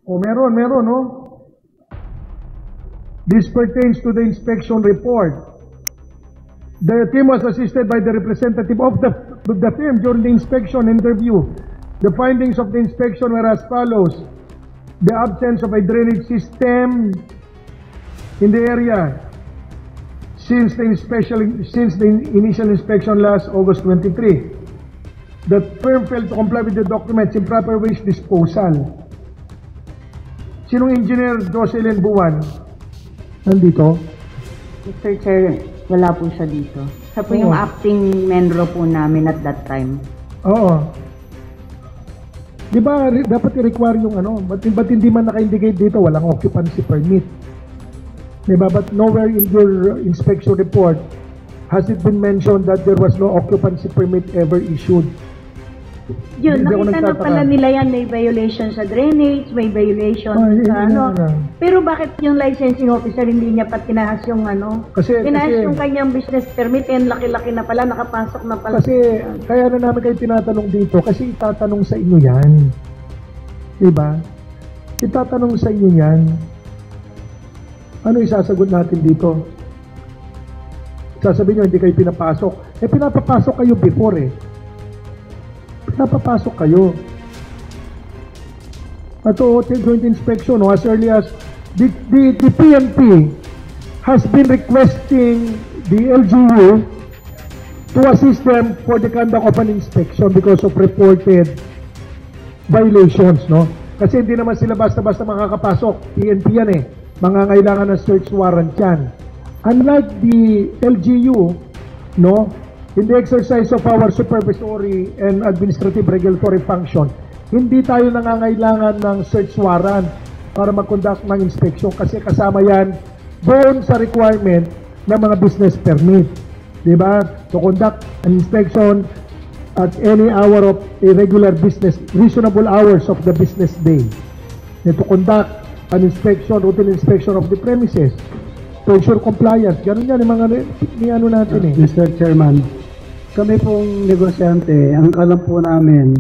Meron, no? This pertains to the inspection report. The team was assisted by the representative of the firm during the inspection interview. The findings of the inspection were as follows: the absence of a drainage system in the area since the initial inspection last August 23. The firm failed to comply with the documents in proper waste disposal. Sinong engineer Jocelyn Buwan? Nandito? Mr. Chair, wala po siya dito. Siya po yung acting menro po namin at that time. Oo. Di ba dapat i-require yung ba't hindi man naka-indicate dito, walang occupancy permit? Di ba? But nowhere in your inspection report has it been mentioned that there was no occupancy permit ever issued. Yun, nakita na pala nila yan, may violation sa drainage, may violation sa Pero bakit yung licensing officer hindi niya pa tinahas yung tinahas yung kanyang business permit and laki-laki na pala, nakapasok na pala. Kasi kaya na namin kayo tinatanong dito kasi itatanong sa inyo yan. Diba? Itatanong sa inyo yan. Ano isasagot natin dito? Sasabihin nyo, hindi kayo pinapasok. Pinapapasok kayo before eh. napapasok kayo. At joint inspection, no, as early as the PNP has been requesting the LGU to assist them for the conduct of an inspection because of reported violations, no? Kasi hindi naman sila basta-basta makakapasok. PNP yan eh. Mangangailangan ng search warrant yan. Unlike the LGU, no, in the exercise of our supervisory and administrative regulatory function, hindi tayo nangangailangan ng search warrant para mag-conduct ng inspection kasi kasama yan doon sa requirement ng mga business permit. Diba? To conduct an inspection at any hour of a regular business, reasonable hours of the business day. And to conduct an inspection, routine inspection of the premises to ensure compliance. Ganun yan, yung mga ano natin eh. Mr. Chairman, kami pong negosyante, ang alam po namin,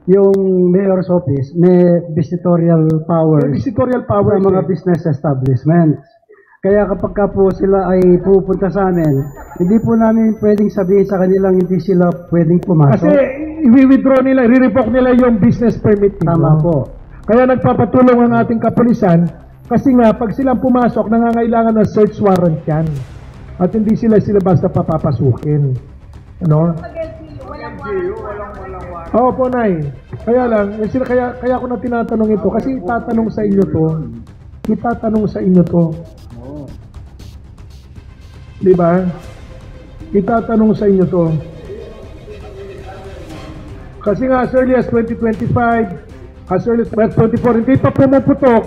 yung mayor's office may visitorial powers sa mga business establishments. Kaya kapag ka po sila ay pupunta sa amin, hindi po namin pwedeng sabihin sa kanilang hindi sila pwedeng pumasok. Kasi i-withdraw nila, i-revoke nila yung business permit. Tama po. Kaya nagpapatulong ang ating kapulisan kasi nga pag silang pumasok, nangangailangan ng search warrant yan. At hindi sila basta papapasukin. Ano? Oo po, Nay. Kaya lang, kaya ko na tinatanong ito kasi itatanong sa inyo to. Diba? Itatanong sa inyo to. Kasi nga as early as 2025, as early as 2024, hindi pa pumuputok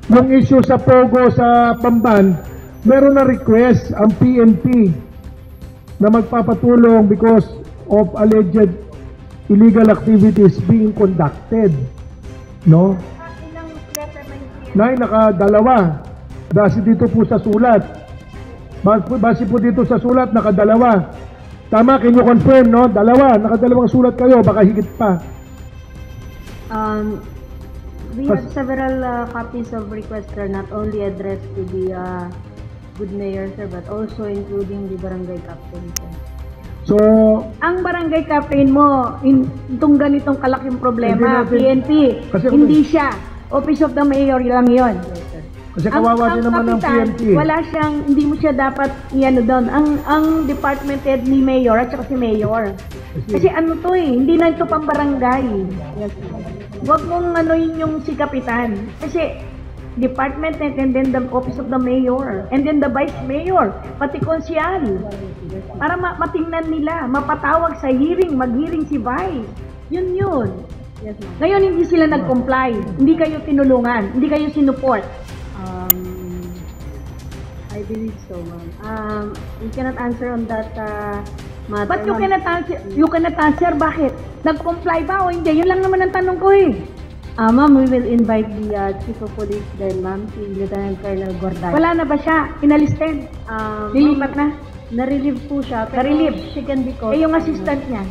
yung issue sa Pogo sa Pamban. Meron na request ang PNP na magpapatulong because of alleged illegal activities being conducted. No? Nay, nakadalawa. Base dito po sa sulat. Base po dito sa sulat, nakadalawa. Tama, can you confirm, no? Dalawa, nakadalawang sulat kayo, baka higit pa. We have several copies of requests, sir, not only addressed to the good mayor, sir, but also including the barangay captain, sir. So, ang barangay captain mo, itong ganitong kalaking problema, PNP, hindi siya. Office of the Mayor lang yon. Kasi kawawa din naman ng PNP. Wala siyang, hindi mo siya dapat iano doon. Ang department head ni Mayor at saka si Mayor. Kasi ano to eh, hindi na ito pang barangay. Huwag mong ano yung si Kapitan. Kasi department head and then the office of the Mayor and then the Vice Mayor, pati konsyal. Para matingnan nila, mapatawag sa hearing, mag-hearing si Vice. Yun. Yes, ngayon hindi sila nag-comply, hindi kayo tinulungan, hindi kayo sinuport. I believe so, ma'am. We cannot answer on that matter. But you cannot answer? You cannot answer, bakit? Nag-comply ba o hindi? Yun lang naman ang tanong ko eh. Ma'am, we will invite the Chief of Police then, ma'am, si Lieutenant Colonel Gorday. Wala na ba siya? Inalis din? Nilipat na? Na-relieve po siya, pero she can be called. Yung assistant niya?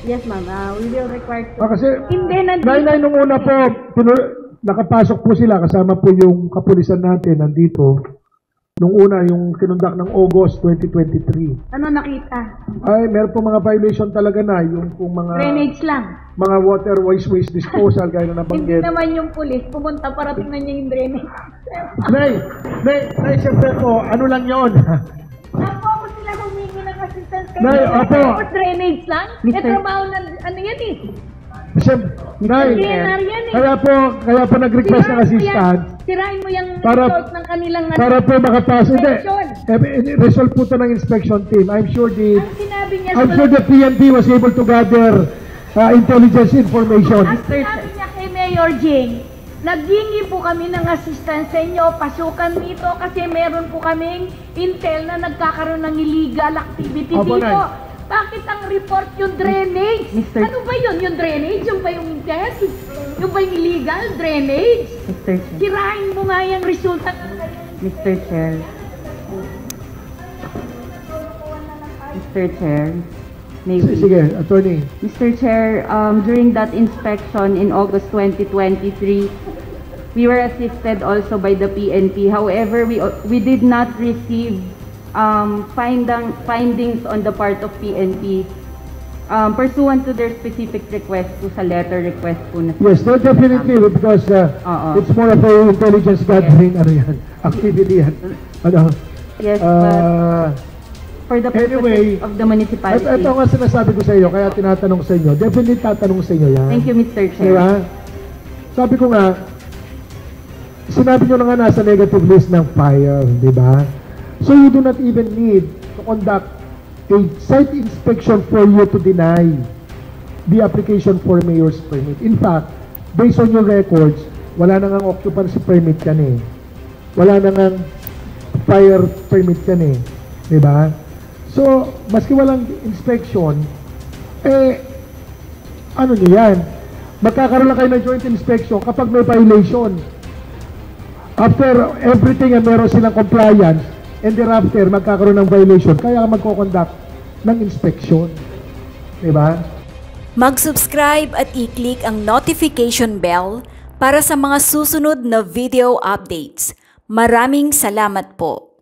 Yes, ma'am. We will require to... Kasi, hindi, Nay, nung una po, nakapasok po sila, kasama po yung kapulisan natin nandito. Nung una, yung kinundak ng August 2023. Ano nakita? Ay, meron po mga violation talaga na, yung kung mga... Drainage lang. Mga water waste disposal, gaya na nabanggit. Hindi naman yung pulis, pumunta para tingnan niya yung drainage. Nay, siyempre po, ano lang yun? Napo ako sila humingi ng assistance kayo. Nay, opo. Drainage lang? May trabaho na, ano yan eh? Nay, kaya po nag-request ng assistant. Sirain mo yung result ng kanilang para po makapasok. Result po ito ng inspection team. I'm sure the PNP was able to gather intelligence information. Ang sinabi niya kay Mayor Jing, naghingi po kami ng assistance sa inyo, pasukan dito kasi meron po kaming intel na nagkakaroon ng illegal activity dito. Bakit ang report yung drainage? Ano ba yun? Yung drainage? Yung ba yung test? Yung ba yung illegal drainage? Mr. Chair. Sirain mo nga yung resulta. Mr. Chair. Mr. Chair. Sige, attorney. Mr. Chair, during that inspection in August 2023, we were assisted also by the PNP. However, we did not receive findings on the part of PNP pursuant to their specific request po sa letter request po na. Yes, no, definitely, because it's more of a intelligence gathering activity yan. Yes, but for the purposes of the municipality. Ito nga sinasabi ko sa iyo, kaya tinatanong sa inyo. Definitely tatanong sa inyo yan. Thank you, Mr. Chair. Diba? Sabi ko nga, sinabi nyo na nga nasa negative list ng fire, di ba? So you do not even need to conduct a site inspection for you to deny the application for mayor's permit. In fact, based on your records, wala na ngang occupancy permit yan eh. Wala na ngang fire permit yan eh. Di ba? So, maski walang inspection, ano nyo yan? Magkakaroon lang kayo ng joint inspection kapag may violation. After everything meron silang compliance, and thereafter magkakaroon ng violation, kaya magko-conduct ng inspection. Diba? Mag-subscribe at i-click ang notification bell para sa mga susunod na video updates. Maraming salamat po.